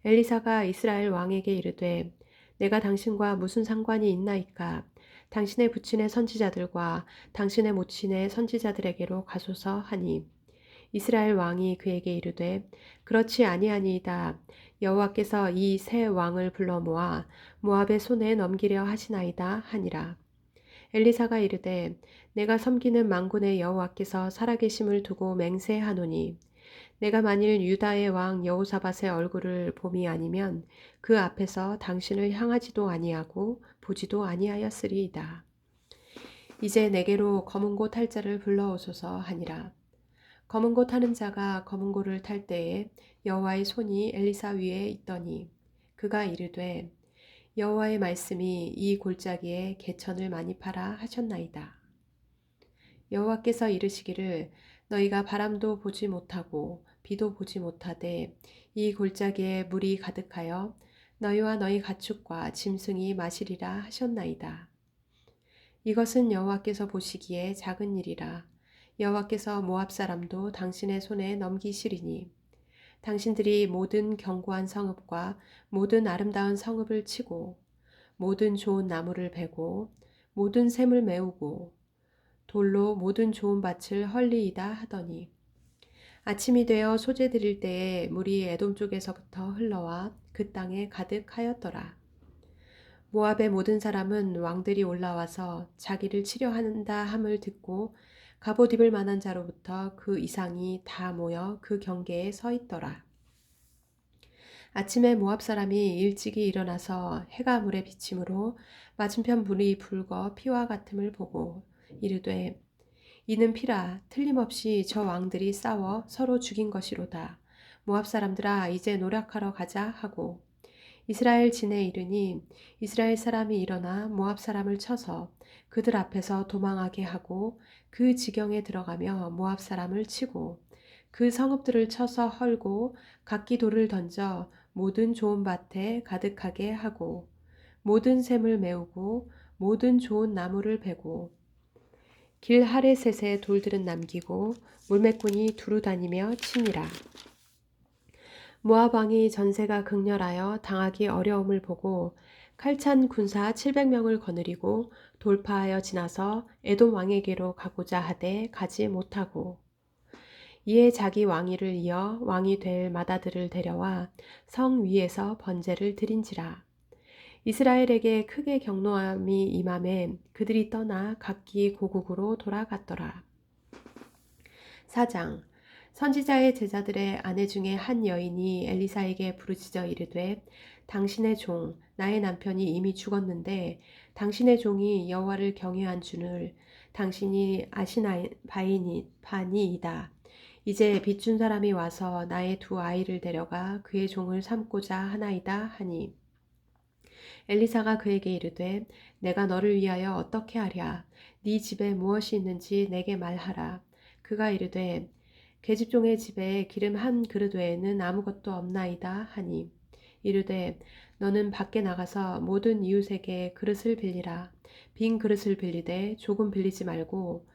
엘리사가 이스라엘 왕에게 이르되 내가 당신과 무슨 상관이 있나이까? 당신의 부친의 선지자들과 당신의 모친의 선지자들에게로 가소서 하니 이스라엘 왕이 그에게 이르되 그렇지 아니하니이다. 여호와께서 이 새 왕을 불러 모아 모압의 손에 넘기려 하시나이다 하니라. 엘리사가 이르되 내가 섬기는 만군의 여호와께서 살아계심을 두고 맹세하노니 내가 만일 유다의 왕 여호사밧의 얼굴을 봄이 아니면 그 앞에서 당신을 향하지도 아니하고 보지도 아니하였으리이다. 이제 내게로 검은고 탈 자를 불러오소서 하니라. 검은고 타는 자가 검은고를 탈 때에 여호와의 손이 엘리사 위에 있더니 그가 이르되 여호와의 말씀이 이 골짜기에 개천을 많이 팔아 하셨나이다. 여호와께서 이르시기를 너희가 바람도 보지 못하고 비도 보지 못하되 이 골짜기에 물이 가득하여 너희와 너희 가축과 짐승이 마시리라 하셨나이다. 이것은 여호와께서 보시기에 작은 일이라. 여호와께서 모압 사람도 당신의 손에 넘기시리니 당신들이 모든 견고한 성읍과 모든 아름다운 성읍을 치고 모든 좋은 나무를 베고 모든 샘을 메우고 돌로 모든 좋은 밭을 헐리이다 하더니 아침이 되어 소재 드릴 때에 물이 에돔 쪽에서부터 흘러와 그 땅에 가득하였더라. 모압의 모든 사람은 왕들이 올라와서 자기를 치려 한다 함을 듣고 갑옷 입을 만한 자로부터 그 이상이 다 모여 그 경계에 서 있더라. 아침에 모압 사람이 일찍이 일어나서 해가 물에 비침으로 맞은편 물이 붉어 피와 같음을 보고 이르되 이는 피라 틀림없이 저 왕들이 싸워 서로 죽인 것이로다. 모압 사람들아 이제 노력하러 가자 하고 이스라엘 진에 이르니 이스라엘 사람이 일어나 모압 사람을 쳐서 그들 앞에서 도망하게 하고 그 지경에 들어가며 모압 사람을 치고 그 성읍들을 쳐서 헐고 각기 돌을 던져 모든 좋은 밭에 가득하게 하고 모든 샘을 메우고 모든 좋은 나무를 베고 길 하레셋에 돌들은 남기고 물매꾼이 두루 다니며 치니라. 모압 왕이 전세가 극렬하여 당하기 어려움을 보고 칼찬 군사 700명을 거느리고 돌파하여 지나서 에돔 왕에게로 가고자 하되 가지 못하고 이에 자기 왕위를 이어 왕이 될 마다들을 데려와 성 위에서 번제를 드린지라. 이스라엘에게 크게 경노함이 임함에 그들이 떠나 각기 고국으로 돌아갔더라. 4장 선지자의 제자들의 아내 중에 한 여인이 엘리사에게 부르짖어 이르되 당신의 종 나의 남편이 이미 죽었는데 당신의 종이 여호와를 경외한 줄을 당신이 아시나바니이다. 이제 빚준 사람이 와서 나의 두 아이를 데려가 그의 종을 삼고자 하나이다 하니 엘리사가 그에게 이르되 내가 너를 위하여 어떻게 하랴 네 집에 무엇이 있는지 내게 말하라. 그가 이르되 계집종의 집에 기름 한 그릇 외에는 아무것도 없나이다 하니 이르되 너는 밖에 나가서 모든 이웃에게 그릇을 빌리라. 빈 그릇을 빌리되 조금 빌리지 말고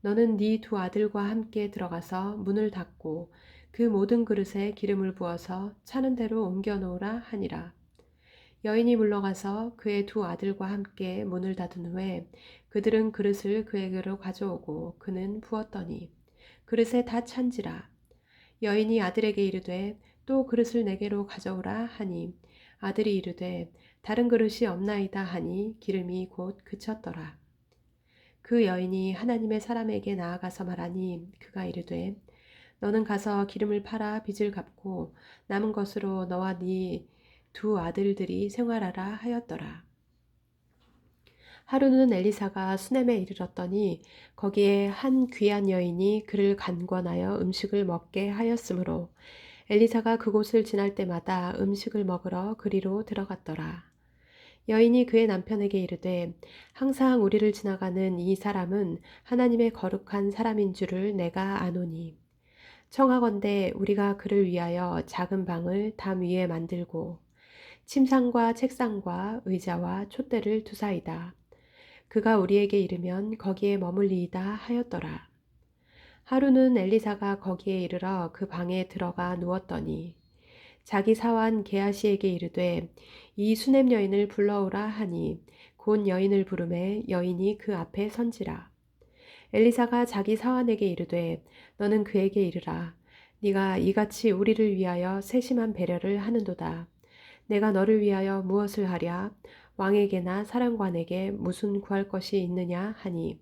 너는 네 두 아들과 함께 들어가서 문을 닫고 그 모든 그릇에 기름을 부어서 차는 대로 옮겨 놓으라 하니라. 여인이 물러가서 그의 두 아들과 함께 문을 닫은 후에 그들은 그릇을 그에게로 가져오고 그는 부었더니 그릇에 다 찬지라. 여인이 아들에게 이르되 또 그릇을 내게로 가져오라 하니 아들이 이르되 다른 그릇이 없나이다 하니 기름이 곧 그쳤더라. 그 여인이 하나님의 사람에게 나아가서 말하니 그가 이르되 너는 가서 기름을 팔아 빚을 갚고 남은 것으로 너와 네 두 아들들이 생활하라 하였더라. 하루는 엘리사가 수넴에 이르렀더니 거기에 한 귀한 여인이 그를 간권하여 음식을 먹게 하였으므로 엘리사가 그곳을 지날 때마다 음식을 먹으러 그리로 들어갔더라. 여인이 그의 남편에게 이르되 항상 우리를 지나가는 이 사람은 하나님의 거룩한 사람인 줄을 내가 아노니 청하건대 우리가 그를 위하여 작은 방을 담 위에 만들고 침상과 책상과 의자와 촛대를 두사이다. 그가 우리에게 이르면 거기에 머물리이다 하였더라. 하루는 엘리사가 거기에 이르러 그 방에 들어가 누웠더니 자기 사환 게하시에게 이르되 이 수냄 여인을 불러오라 하니 곧 여인을 부르매 여인이 그 앞에 선지라. 엘리사가 자기 사환에게 이르되 너는 그에게 이르라. 네가 이같이 우리를 위하여 세심한 배려를 하는도다. 내가 너를 위하여 무엇을 하랴? 왕에게나 사령관에게 무슨 구할 것이 있느냐 하니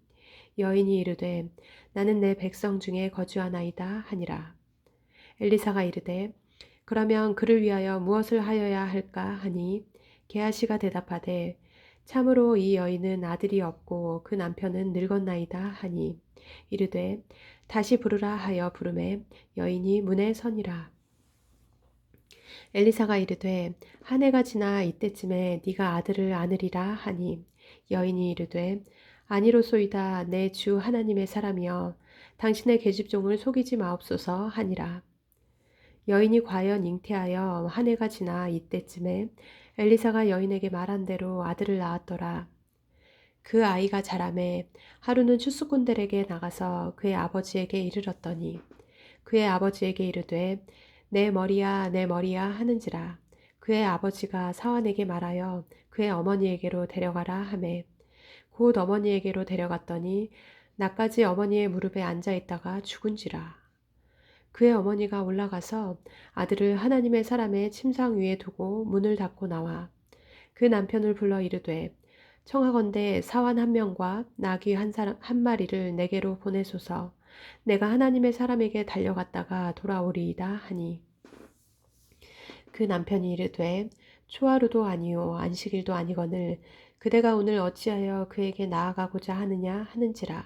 여인이 이르되 나는 내 백성 중에 거주하나이다 하니라. 엘리사가 이르되 그러면 그를 위하여 무엇을 하여야 할까 하니 게하시가 대답하되 참으로 이 여인은 아들이 없고 그 남편은 늙었나이다 하니 이르되 다시 부르라 하여 부르매 여인이 문에 서니라. 엘리사가 이르되 한 해가 지나 이때쯤에 네가 아들을 안으리라 하니 여인이 이르되 아니로소이다 내 주 하나님의 사람이여 당신의 계집종을 속이지 마옵소서 하니라. 여인이 과연 잉태하여 한 해가 지나 이때쯤에 엘리사가 여인에게 말한 대로 아들을 낳았더라. 그 아이가 자라매 하루는 추수꾼들에게 나가서 그의 아버지에게 이르렀더니 그의 아버지에게 이르되 내 머리야 하는지라. 그의 아버지가 사환에게 말하여 그의 어머니에게로 데려가라 하매 곧 어머니에게로 데려갔더니 나까지 어머니의 무릎에 앉아 있다가 죽은지라. 그의 어머니가 올라가서 아들을 하나님의 사람의 침상 위에 두고 문을 닫고 나와 그 남편을 불러 이르되 청하건대 사환 한 명과 나귀 한 마리를 내게로 보내소서. 내가 하나님의 사람에게 달려갔다가 돌아오리이다 하니 그 남편이 이르되 초하루도 아니요 안식일도 아니거늘 그대가 오늘 어찌하여 그에게 나아가고자 하느냐 하는지라.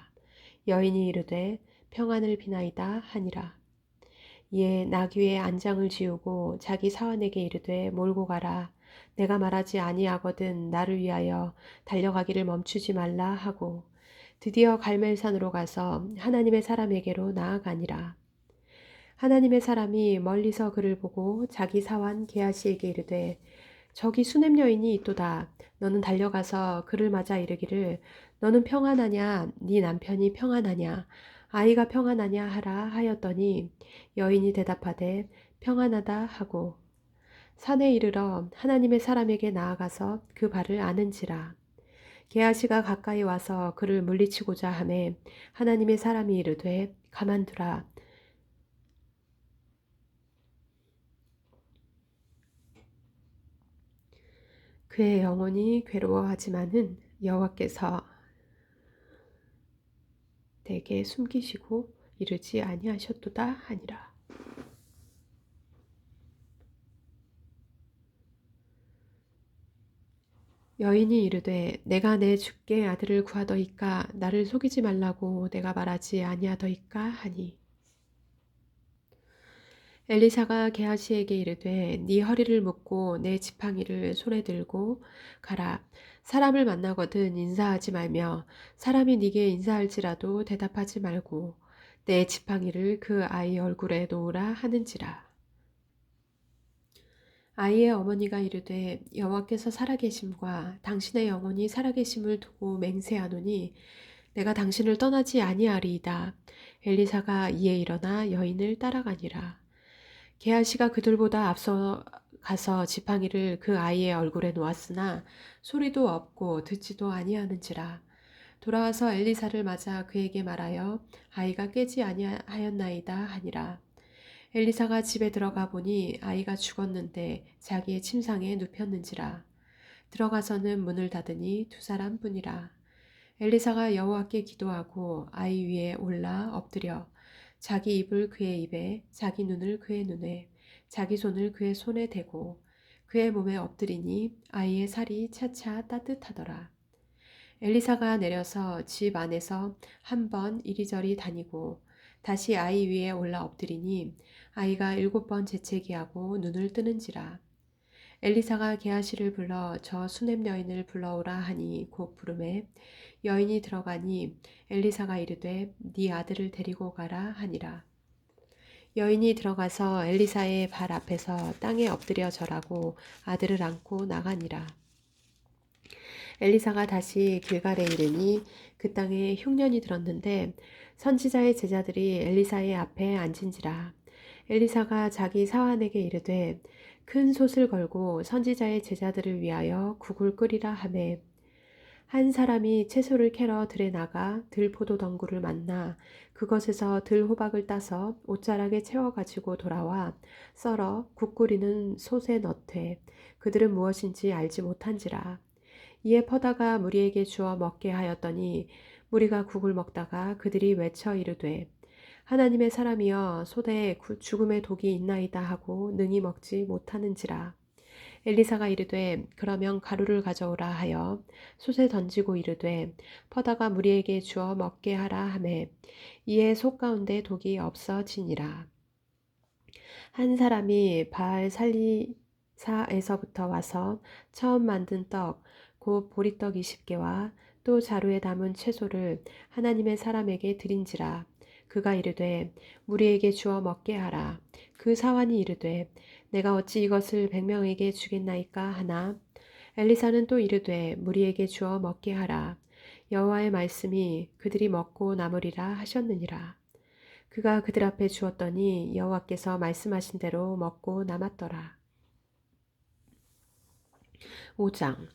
여인이 이르되 평안을 비나이다 하니라. 이에 나귀의 안장을 지우고 자기 사환에게 이르되 몰고 가라. 내가 말하지 아니하거든 나를 위하여 달려가기를 멈추지 말라 하고 드디어 갈멜산으로 가서 하나님의 사람에게로 나아가니라. 하나님의 사람이 멀리서 그를 보고 자기 사환 게하시에게 이르되 저기 수냄 여인이 있도다. 너는 달려가서 그를 맞아 이르기를 너는 평안하냐 네 남편이 평안하냐 아이가 평안하냐 하라 하였더니 여인이 대답하되 평안하다 하고 산에 이르러 하나님의 사람에게 나아가서 그 발을 아는지라. 게하시가 가까이 와서 그를 물리치고자 하매 하나님의 사람이 이르되 가만두라. 그의 영혼이 괴로워하지만은 여호와께서 내게 숨기시고 이르지 아니하셨도다 하니라. 여인이 이르되 내가 내 주께 아들을 구하더이까 나를 속이지 말라고 내가 말하지 아니하더이까 하니 엘리사가 게하시에게 이르되 네 허리를 묶고 내 지팡이를 손에 들고 가라. 사람을 만나거든 인사하지 말며 사람이 네게 인사할지라도 대답하지 말고 내 지팡이를 그 아이 얼굴에 놓으라 하는지라. 아이의 어머니가 이르되 여호와께서 살아계심과 당신의 영혼이 살아계심을 두고 맹세하노니 내가 당신을 떠나지 아니하리이다. 엘리사가 이에 일어나 여인을 따라가니라. 게하시가 그들보다 앞서 가서 지팡이를 그 아이의 얼굴에 놓았으나 소리도 없고 듣지도 아니하는지라. 돌아와서 엘리사를 맞아 그에게 말하여 아이가 깨지 아니하였나이다 하니라. 엘리사가 집에 들어가 보니 아이가 죽었는데 자기의 침상에 눕혔는지라. 들어가서는 문을 닫으니 두 사람뿐이라. 엘리사가 여호와께 기도하고 아이 위에 올라 엎드려 자기 입을 그의 입에 자기 눈을 그의 눈에 자기 손을 그의 손에 대고 그의 몸에 엎드리니 아이의 살이 차차 따뜻하더라. 엘리사가 내려서 집 안에서 한 번 이리저리 다니고 다시 아이 위에 올라 엎드리니 아이가 7번 재채기하고 눈을 뜨는지라. 엘리사가 게하시를 불러 저 수넴 여인을 불러오라 하니 곧 부르매 여인이 들어가니 엘리사가 이르되 네 아들을 데리고 가라 하니라. 여인이 들어가서 엘리사의 발 앞에서 땅에 엎드려 절하고 아들을 안고 나가니라. 엘리사가 다시 길갈에 이르니 그 땅에 흉년이 들었는데 선지자의 제자들이 엘리사의 앞에 앉은지라. 엘리사가 자기 사환에게 이르되 큰 솥을 걸고 선지자의 제자들을 위하여 국을 끓이라 하매 한 사람이 채소를 캐러 들에 나가 들포도 덩굴을 만나 그것에서 들호박을 따서 옷자락에 채워 가지고 돌아와 썰어 국 끓이는 솥에 넣되 그들은 무엇인지 알지 못한지라. 이에 퍼다가 무리에게 주어 먹게 하였더니 무리가 국을 먹다가 그들이 외쳐 이르되 하나님의 사람이여 솥에 죽음의 독이 있나이다 하고 능히 먹지 못하는지라. 엘리사가 이르되 그러면 가루를 가져오라 하여 솥에 던지고 이르되 퍼다가 무리에게 주어 먹게 하라 하매 이에 솥 가운데 독이 없어지니라. 한 사람이 바알 살리사에서부터 와서 처음 만든 떡 곧 보리떡 20개와 또 자루에 담은 채소를 하나님의 사람에게 드린지라. 그가 이르되 무리에게 주어 먹게 하라. 그 사환이 이르되 내가 어찌 이것을 100명에게 주겠나이까 하나. 엘리사는 또 이르되 무리에게 주어 먹게 하라. 여호와의 말씀이 그들이 먹고 남으리라 하셨느니라. 그가 그들 앞에 주었더니 여호와께서 말씀하신 대로 먹고 남았더라. 5장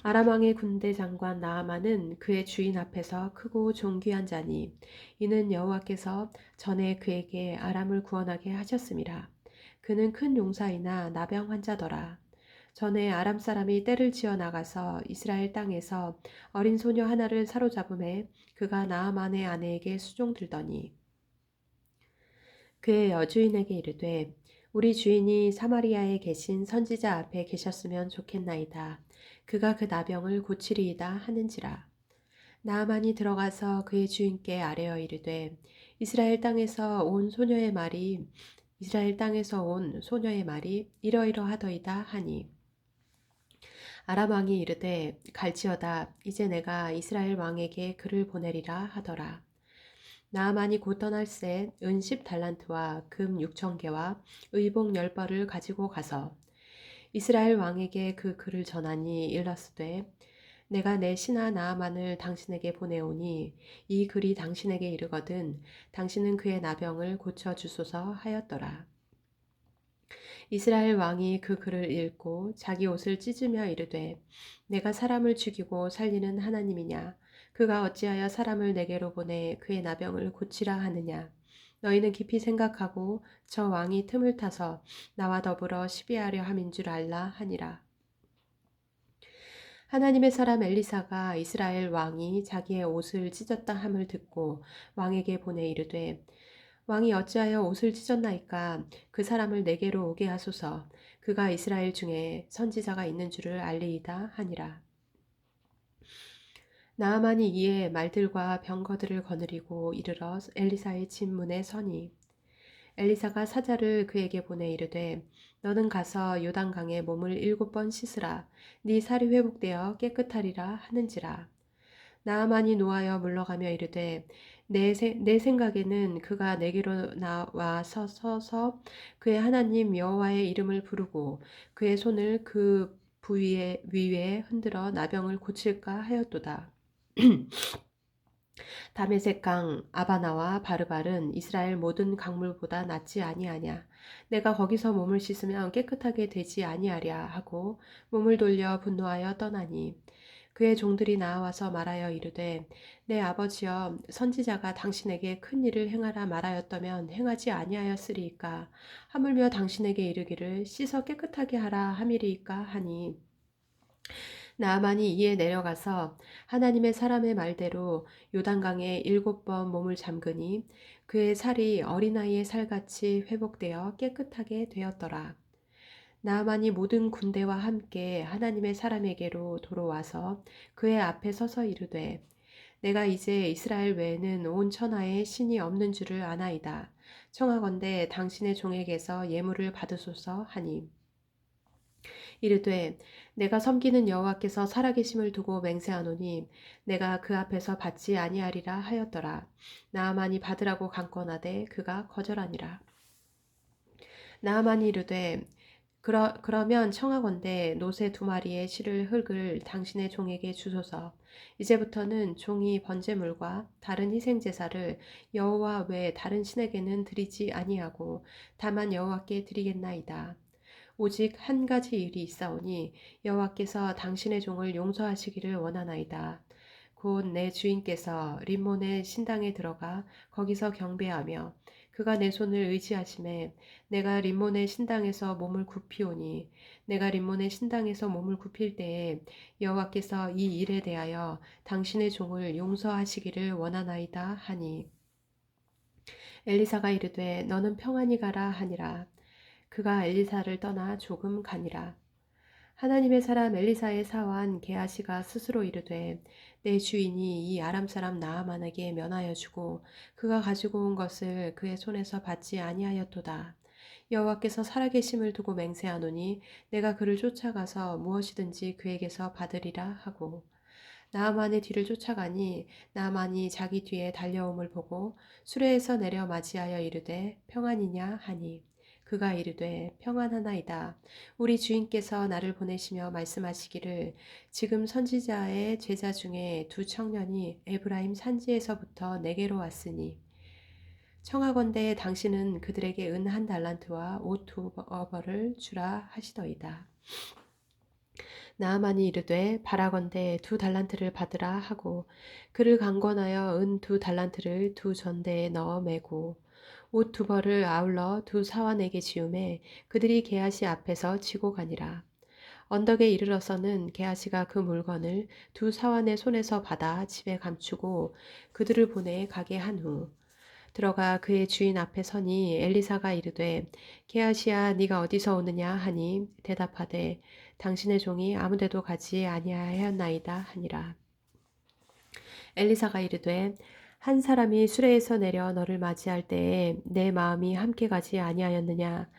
아람 왕의 군대 장관 나아만은 그의 주인 앞에서 크고 존귀한 자니 이는 여호와께서 전에 그에게 아람을 구원하게 하셨음이라. 그는 큰 용사이나 나병 환자더라. 전에 아람 사람이 떼를 지어 나가서 이스라엘 땅에서 어린 소녀 하나를 사로잡음에 그가 나아만의 아내에게 수종들더니 그의 여주인에게 이르되 우리 주인이 사마리아에 계신 선지자 앞에 계셨으면 좋겠나이다. 그가 그 나병을 고치리이다 하는지라. 나아만이 들어가서 그의 주인께 아뢰어 이르되 이스라엘 땅에서 온 소녀의 말이 이러이러하더이다 하니 아람 왕이 이르되 갈지어다 이제 내가 이스라엘 왕에게 글을 보내리라 하더라. 나아만이 곧 떠날새 은 10달란트와 금 6,000개와 의복 10벌을 가지고 가서 이스라엘 왕에게 그 글을 전하니 일렀으되 내가 내 신하 나아만을 당신에게 보내오니 이 글이 당신에게 이르거든 당신은 그의 나병을 고쳐주소서 하였더라. 이스라엘 왕이 그 글을 읽고 자기 옷을 찢으며 이르되 내가 사람을 죽이고 살리는 하나님이냐 그가 어찌하여 사람을 내게로 보내 그의 나병을 고치라 하느냐 너희는 깊이 생각하고 저 왕이 틈을 타서 나와 더불어 시비하려 함인 줄 알라 하니라. 하나님의 사람 엘리사가 이스라엘 왕이 자기의 옷을 찢었다 함을 듣고 왕에게 보내 이르되 왕이 어찌하여 옷을 찢었나이까 그 사람을 내게로 오게 하소서 그가 이스라엘 중에 선지자가 있는 줄을 알리이다 하니라. 나아만이 이에 말들과 병거들을 거느리고 이르러 엘리사의 집 문에 서니 엘리사가 사자를 그에게 보내 이르되 너는 가서 요단강에 몸을 7번 씻으라 네 살이 회복되어 깨끗하리라 하는지라. 나아만이 노하여 물러가며 이르되 내 생각에는 그가 내게로 나와 서서 그의 하나님 여호와의 이름을 부르고 그의 손을 그 부위에 위에 흔들어 나병을 고칠까 하였도다. 다메섹 강 아바나와 바르발은 이스라엘 모든 강물보다 낫지 아니하냐. 내가 거기서 몸을 씻으면 깨끗하게 되지 아니하랴 하고 몸을 돌려 분노하여 떠나니 그의 종들이 나와서 말하여 이르되 내 아버지여 선지자가 당신에게 큰 일을 행하라 말하였다면 행하지 아니하였으리이까 하물며 당신에게 이르기를 씻어 깨끗하게 하라 함이리이까 하니 나아만이 이에 내려가서 하나님의 사람의 말대로 요단강에 7번 몸을 잠그니 그의 살이 어린아이의 살같이 회복되어 깨끗하게 되었더라. 나아만이 모든 군대와 함께 하나님의 사람에게로 돌아와서 그의 앞에 서서 이르되 내가 이제 이스라엘 외에는 온 천하에 신이 없는 줄을 아나이다. 청하건대 당신의 종에게서 예물을 받으소서 하니 이르되 내가 섬기는 여호와께서 살아계심을 두고 맹세하노니 내가 그 앞에서 받지 아니하리라 하였더라. 나아만이 받으라고 강권하되 그가 거절하니라. 나아만이 이르되 그러면 청하건대 노새 2마리의 실을 흙을 당신의 종에게 주소서. 이제부터는 종이 번제물과 다른 희생제사를 여호와 외 다른 신에게는 드리지 아니하고 다만 여호와께 드리겠나이다. 오직 한 가지 일이 있사오니 여호와께서 당신의 종을 용서하시기를 원하나이다. 곧 내 주인께서 림몬의 신당에 들어가 거기서 경배하며 그가 내 손을 의지하심에 내가 림몬의 신당에서 몸을 굽히오니 내가 림몬의 신당에서 몸을 굽힐 때에 여호와께서 이 일에 대하여 당신의 종을 용서하시기를 원하나이다 하니 엘리사가 이르되 너는 평안히 가라 하니라. 그가 엘리사를 떠나 조금 가니라. 하나님의 사람 엘리사의 사환 게하시가 스스로 이르되 내 주인이 이 아람 사람 나아만에게 면하여 주고 그가 가지고 온 것을 그의 손에서 받지 아니하였도다. 여호와께서 살아계심을 두고 맹세하노니 내가 그를 쫓아가서 무엇이든지 그에게서 받으리라 하고 나아만의 뒤를 쫓아가니 나아만이 자기 뒤에 달려옴을 보고 수레에서 내려 맞이하여 이르되 평안이냐 하니 그가 이르되 평안하나이다. 우리 주인께서 나를 보내시며 말씀하시기를 지금 선지자의 제자 중에 2 청년이 에브라임 산지에서부터 내게로 왔으니 청하건대 당신은 그들에게 은 1달란트와 옷 2벌을 주라 하시더이다. 나아만이 이르되 바라건대 2달란트를 받으라 하고 그를 강권하여 은 2달란트를 2전대에 넣어 매고 옷 2벌을 아울러 2사환에게 지우매 그들이 게하시 앞에서 지고 가니라. 언덕에 이르러서는 게하시가 그 물건을 2사환의 손에서 받아 집에 감추고 그들을 보내 가게 한 후 들어가 그의 주인 앞에 서니 엘리사가 이르되 게하시야 네가 어디서 오느냐 하니 대답하되 당신의 종이 아무데도 가지 아니하였나이다 하니라. 엘리사가 이르되 한 사람이 수레에서 내려 너를 맞이할 때에 내 마음이 함께 가지 아니하였느냐.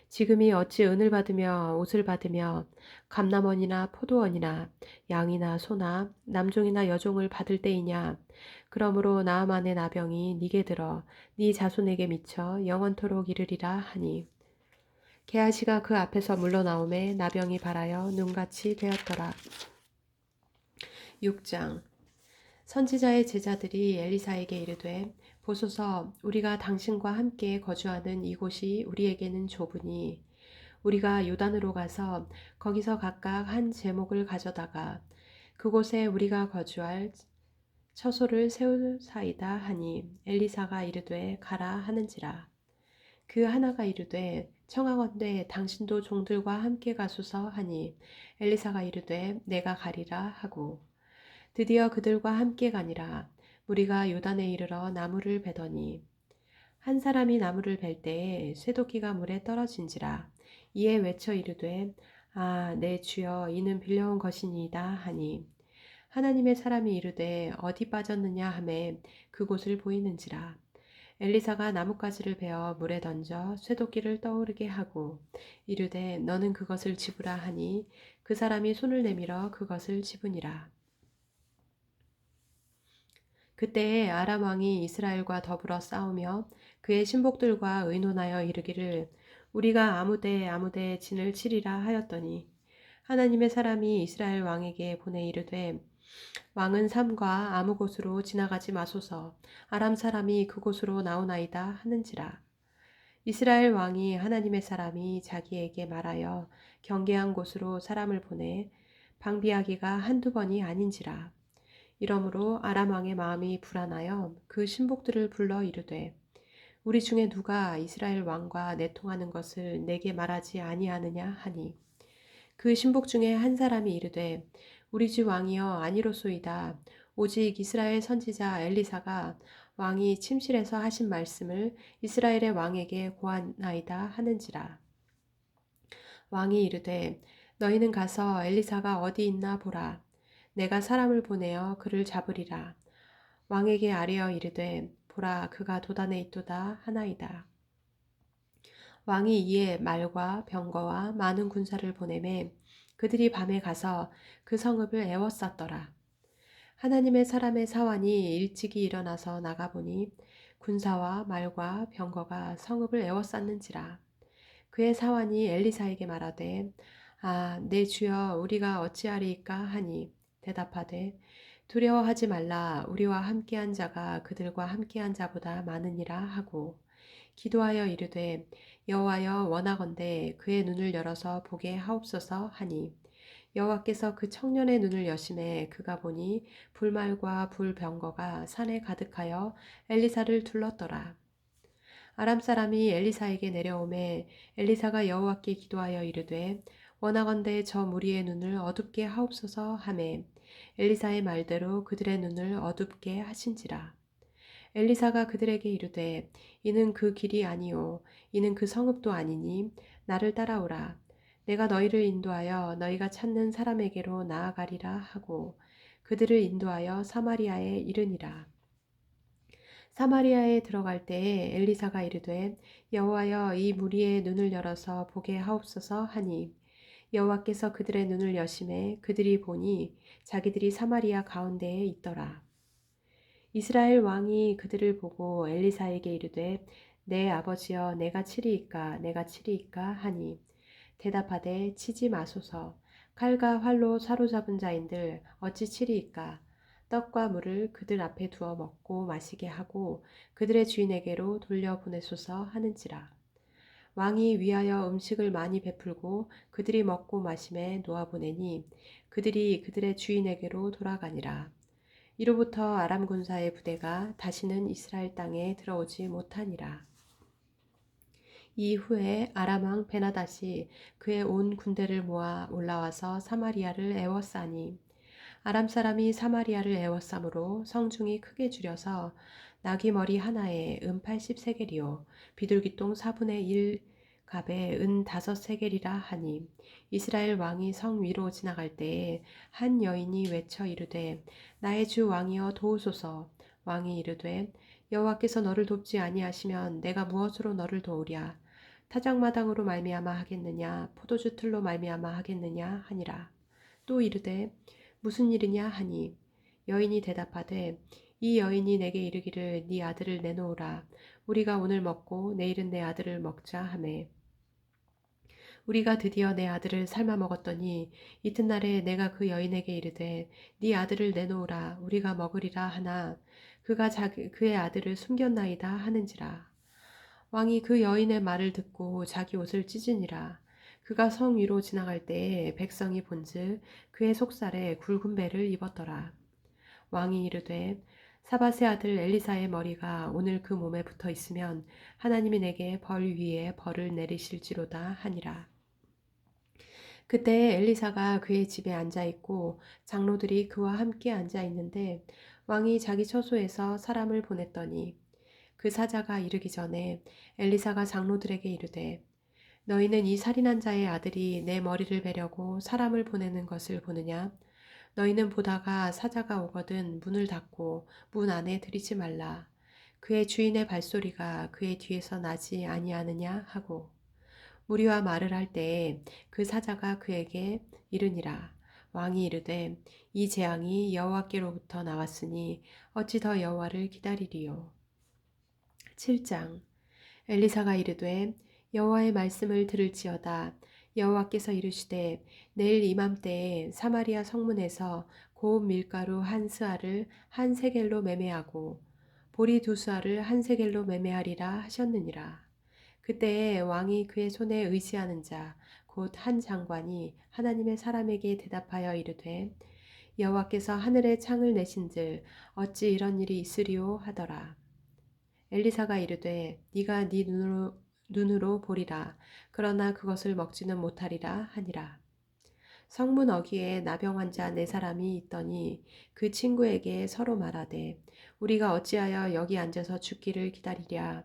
지금이 어찌 은을 받으며 옷을 받으며 감남원이나 포도원이나 양이나 소나 남종이나 여종을 받을 때이냐. 그러므로 나아만의 나병이 네게 들어 네 자손에게 미쳐 영원토록 이르리라 하니 게하시가 그 앞에서 물러나오매 나병이 발하여 눈같이 되었더라. 6장 선지자의 제자들이 엘리사에게 이르되 보소서 우리가 당신과 함께 거주하는 이곳이 우리에게는 좁으니 우리가 요단으로 가서 거기서 각각 한 제목을 가져다가 그곳에 우리가 거주할 처소를 세우사이다 하니 엘리사가 이르되 가라 하는지라. 그 하나가 이르되 청하건대 당신도 종들과 함께 가소서 하니 엘리사가 이르되 내가 가리라 하고 드디어 그들과 함께 가니라. 무리가 요단에 이르러 나무를 베더니 한 사람이 나무를 벨 때에 쇠도끼가 물에 떨어진지라. 이에 외쳐 이르되 아, 내 주여 이는 빌려온 것이니이다 하니 하나님의 사람이 이르되 어디 빠졌느냐 하매 그곳을 보이는지라. 엘리사가 나뭇가지를 베어 물에 던져 쇠도끼를 떠오르게 하고 이르되 너는 그것을 집으라 하니 그 사람이 손을 내밀어 그것을 집으니라. 그때에 아람 왕이 이스라엘과 더불어 싸우며 그의 신복들과 의논하여 이르기를 우리가 아무데 진을 치리라 하였더니 하나님의 사람이 이스라엘 왕에게 보내 이르되 왕은 삼과 아무 곳으로 지나가지 마소서 아람 사람이 그곳으로 나오나이다 하는지라. 이스라엘 왕이 하나님의 사람이 자기에게 말하여 경계한 곳으로 사람을 보내 방비하기가 한두 번이 아닌지라. 이러므로 아람 왕의 마음이 불안하여 그 신복들을 불러 이르되 우리 중에 누가 이스라엘 왕과 내통하는 것을 내게 말하지 아니하느냐 하니 그 신복 중에 한 사람이 이르되 우리 주 왕이여 아니로소이다. 오직 이스라엘 선지자 엘리사가 왕이 침실에서 하신 말씀을 이스라엘의 왕에게 고하나이다 하는지라. 왕이 이르되 너희는 가서 엘리사가 어디 있나 보라. 내가 사람을 보내어 그를 잡으리라. 왕에게 아뢰어 이르되 보라 그가 도단에 있도다 하나이다. 왕이 이에 말과 병거와 많은 군사를 보내매 그들이 밤에 가서 그 성읍을 에워쌌더라. 하나님의 사람의 사환이 일찍이 일어나서 나가보니 군사와 말과 병거가 성읍을 에워쌌는지라. 그의 사환이 엘리사에게 말하되 아, 내 주여 우리가 어찌하리이까 하니 대답하되 두려워하지 말라 우리와 함께한 자가 그들과 함께한 자보다 많으니라 하고 기도하여 이르되 여호와여 원하건대 그의 눈을 열어서 보게 하옵소서 하니 여호와께서 그 청년의 눈을 여심해 그가 보니 불말과 불병거가 산에 가득하여 엘리사를 둘렀더라. 아람 사람이 엘리사에게 내려오매 엘리사가 여호와께 기도하여 이르되 원하건대 저 무리의 눈을 어둡게 하옵소서 하매 엘리사의 말대로 그들의 눈을 어둡게 하신지라. 엘리사가 그들에게 이르되 이는 그 길이 아니요 이는 그 성읍도 아니니 나를 따라오라. 내가 너희를 인도하여 너희가 찾는 사람에게로 나아가리라 하고 그들을 인도하여 사마리아에 이르니라. 사마리아에 들어갈 때에 엘리사가 이르되 여호와여 이 무리의 눈을 열어서 보게 하옵소서 하니 여호와께서 그들의 눈을 여심해 그들이 보니 자기들이 사마리아 가운데에 있더라. 이스라엘 왕이 그들을 보고 엘리사에게 이르되 내 아버지여 내가 치리이까 내가 치리이까 하니 대답하되 치지 마소서 칼과 활로 사로잡은 자인들 어찌 치리이까 떡과 물을 그들 앞에 두어 먹고 마시게 하고 그들의 주인에게로 돌려보내소서 하는지라. 왕이 위하여 음식을 많이 베풀고 그들이 먹고 마심에 놓아보내니 그들이 그들의 주인에게로 돌아가니라. 이로부터 아람 군사의 부대가 다시는 이스라엘 땅에 들어오지 못하니라. 이후에 아람 왕 베나닷이 그의 온 군대를 모아 올라와서 사마리아를 에워싸니 아람 사람이 사마리아를 에워싸므로 성중이 크게 줄여서 나귀 머리 하나에 은 80세겔이요 비둘기똥 4분의 1 갑에 은 5세겔이라 하니 이스라엘 왕이 성 위로 지나갈 때에 한 여인이 외쳐 이르되 나의 주 왕이여 도우소서. 왕이 이르되 여호와께서 너를 돕지 아니하시면 내가 무엇으로 너를 도우랴. 타작마당으로 말미암아 하겠느냐 포도주 틀로 말미암아 하겠느냐 하니라. 또 이르되 무슨 일이냐 하니 여인이 대답하되 이 여인이 내게 이르기를 네 아들을 내놓으라. 우리가 오늘 먹고 내일은 내 아들을 먹자 하매 우리가 드디어 내 아들을 삶아 먹었더니 이튿날에 내가 그 여인에게 이르되 네 아들을 내놓으라 우리가 먹으리라 하나 그가 그의 아들을 숨겼나이다 하는지라. 왕이 그 여인의 말을 듣고 자기 옷을 찢으니라. 그가 성 위로 지나갈 때에 백성이 본즉 그의 속살에 굵은 배를 입었더라. 왕이 이르되 사밧의 아들 엘리사의 머리가 오늘 그 몸에 붙어 있으면 하나님이 내게 벌 위에 벌을 내리실지로다 하니라. 그때 엘리사가 그의 집에 앉아 있고 장로들이 그와 함께 앉아 있는데 왕이 자기 처소에서 사람을 보냈더니 그 사자가 이르기 전에 엘리사가 장로들에게 이르되 너희는 이 살인한 자의 아들이 내 머리를 베려고 사람을 보내는 것을 보느냐? 너희는 보다가 사자가 오거든 문을 닫고 문 안에 들이지 말라. 그의 주인의 발소리가 그의 뒤에서 나지 아니하느냐 하고 무리와 말을 할 때에 그 사자가 그에게 이르니라. 왕이 이르되 이 재앙이 여호와께로부터 나왔으니 어찌 더 여호와를 기다리리요. 7장 엘리사가 이르되 여호와의 말씀을 들을지어다. 여호와께서 이르시되 내일 이맘때에 사마리아 성문에서 고운 밀가루 한 스아를 한 세겔로 매매하고 보리 두 스아를 한 세겔로 매매하리라 하셨느니라. 그때에 왕이 그의 손에 의지하는 자 곧 한 장관이 하나님의 사람에게 대답하여 이르되 여호와께서 하늘에 창을 내신들 어찌 이런 일이 있으리오 하더라. 엘리사가 이르되 네가 네 눈으로 보리라. 그러나 그것을 먹지는 못하리라 하니라. 성문 어귀에 나병 환자 4사람이 있더니 그 친구에게 서로 말하되 우리가 어찌하여 여기 앉아서 죽기를 기다리랴.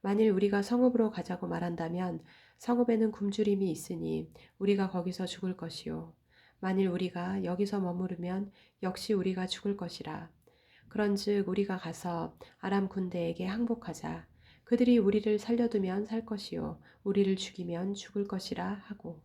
만일 우리가 성읍으로 가자고 말한다면 성읍에는 굶주림이 있으니 우리가 거기서 죽을 것이요. 만일 우리가 여기서 머무르면 역시 우리가 죽을 것이라. 그런즉 우리가 가서 아람 군대에게 항복하자. 그들이 우리를 살려두면 살 것이요 우리를 죽이면 죽을 것이라 하고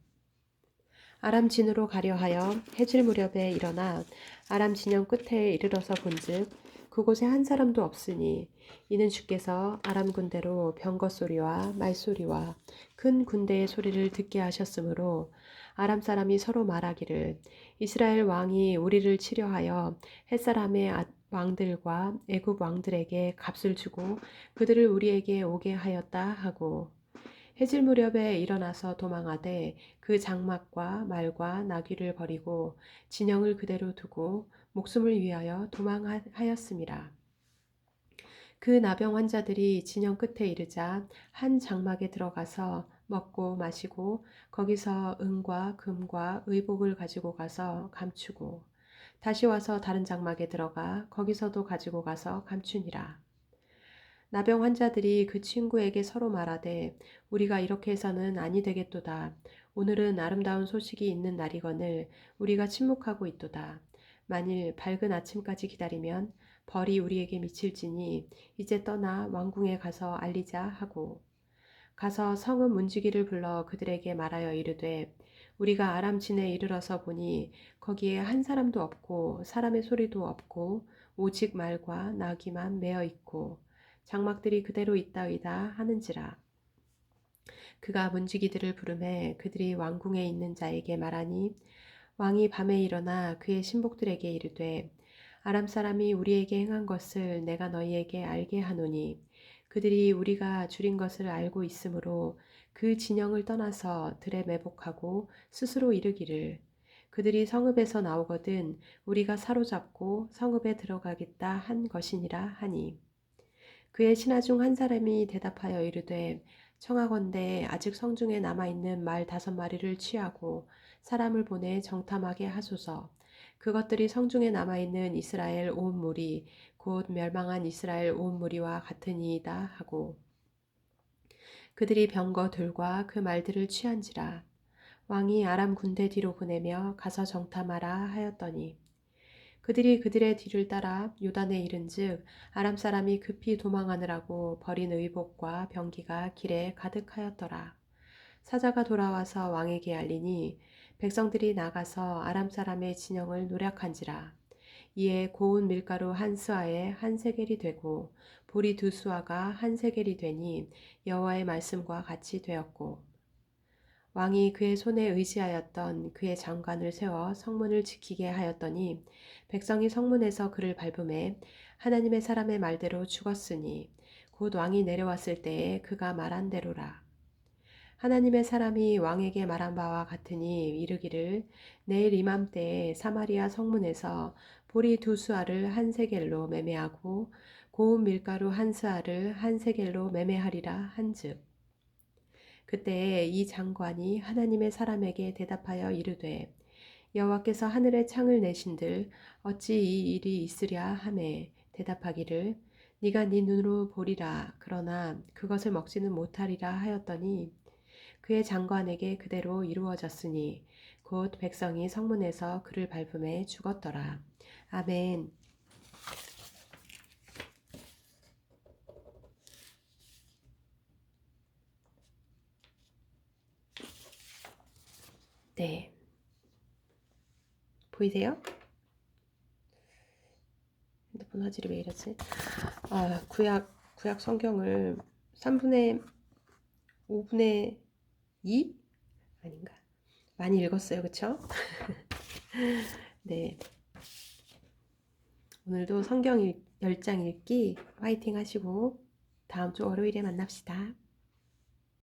아람 진으로 가려 하여 해질 무렵에 일어나 아람 진영 끝에 이르러서 본즉 그곳에 한 사람도 없으니 이는 주께서 아람 군대로 병거 소리와 말소리와 큰 군대의 소리를 듣게 하셨으므로 아람 사람이 서로 말하기를 이스라엘 왕이 우리를 치려하여 햇사람의 왕들과 애굽 왕들에게 값을 주고 그들을 우리에게 오게 하였다 하고 해질 무렵에 일어나서 도망하되 그 장막과 말과 나귀를 버리고 진영을 그대로 두고 목숨을 위하여 도망하였습니다. 그 나병 환자들이 진영 끝에 이르자 한 장막에 들어가서 먹고 마시고 거기서 은과 금과 의복을 가지고 가서 감추고 다시 와서 다른 장막에 들어가 거기서도 가지고 가서 감추니라. 나병 환자들이 그 친구에게 서로 말하되 우리가 이렇게 해서는 아니 되겠도다. 오늘은 아름다운 소식이 있는 날이거늘 우리가 침묵하고 있도다. 만일 밝은 아침까지 기다리면 벌이 우리에게 미칠지니 이제 떠나 왕궁에 가서 알리자 하고 가서 성읍 문지기를 불러 그들에게 말하여 이르되 우리가 아람 진에 이르러서 보니 거기에 한 사람도 없고 사람의 소리도 없고 오직 말과 나귀만 매어 있고 장막들이 그대로 있다이다 하는지라. 그가 문지기들을 부르매 그들이 왕궁에 있는 자에게 말하니 왕이 밤에 일어나 그의 신복들에게 이르되 아람 사람이 우리에게 행한 것을 내가 너희에게 알게 하노니 그들이 우리가 줄인 것을 알고 있으므로 그 진영을 떠나서 들에 매복하고 스스로 이르기를 그들이 성읍에서 나오거든 우리가 사로잡고 성읍에 들어가겠다 한 것이니라 하니 그의 신하 중 한 사람이 대답하여 이르되 청하건대 아직 성중에 남아있는 말 5마리를 취하고 사람을 보내 정탐하게 하소서. 그것들이 성중에 남아있는 이스라엘 온 무리 곧 멸망한 이스라엘 온 무리와 같으니이다 하고 그들이 병거 들과 그 말들을 취한지라. 왕이 아람 군대 뒤로 보내며 가서 정탐하라 하였더니 그들이 그들의 뒤를 따라 요단에 이른즉 아람 사람이 급히 도망하느라고 버린 의복과 병기가 길에 가득하였더라. 사자가 돌아와서 왕에게 알리니 백성들이 나가서 아람 사람의 진영을 노략한지라. 이에 고운 밀가루 한 스아에 한 세겔이 되고 보리 2수아가 한 세겔이 되니 여호와의 말씀과 같이 되었고 왕이 그의 손에 의지하였던 그의 장관을 세워 성문을 지키게 하였더니 백성이 성문에서 그를 밟음에 하나님의 사람의 말대로 죽었으니 곧 왕이 내려왔을 때에 그가 말한 대로라. 하나님의 사람이 왕에게 말한 바와 같으니 이르기를 내일 이맘때에 사마리아 성문에서 보리 2수아를 한 세겔로 매매하고 고운 밀가루 한 스아를 한 세겔로 매매하리라 한즉 그때에 이 장관이 하나님의 사람에게 대답하여 이르되 여호와께서 하늘의 창을 내신들 어찌 이 일이 있으랴 하매 대답하기를 네가 네 눈으로 보리라 그러나 그것을 먹지는 못하리라 하였더니 그의 장관에게 그대로 이루어졌으니 곧 백성이 성문에서 그를 밟음에 죽었더라. 아멘. 네. 보이세요? 핸드폰 화질이 왜 이러지? 구약 성경을 3분의 5분의 2? 아닌가? 많이 읽었어요. 그쵸? 네. 오늘도 성경 10장 읽기 화이팅 하시고 다음 주 월요일에 만납시다.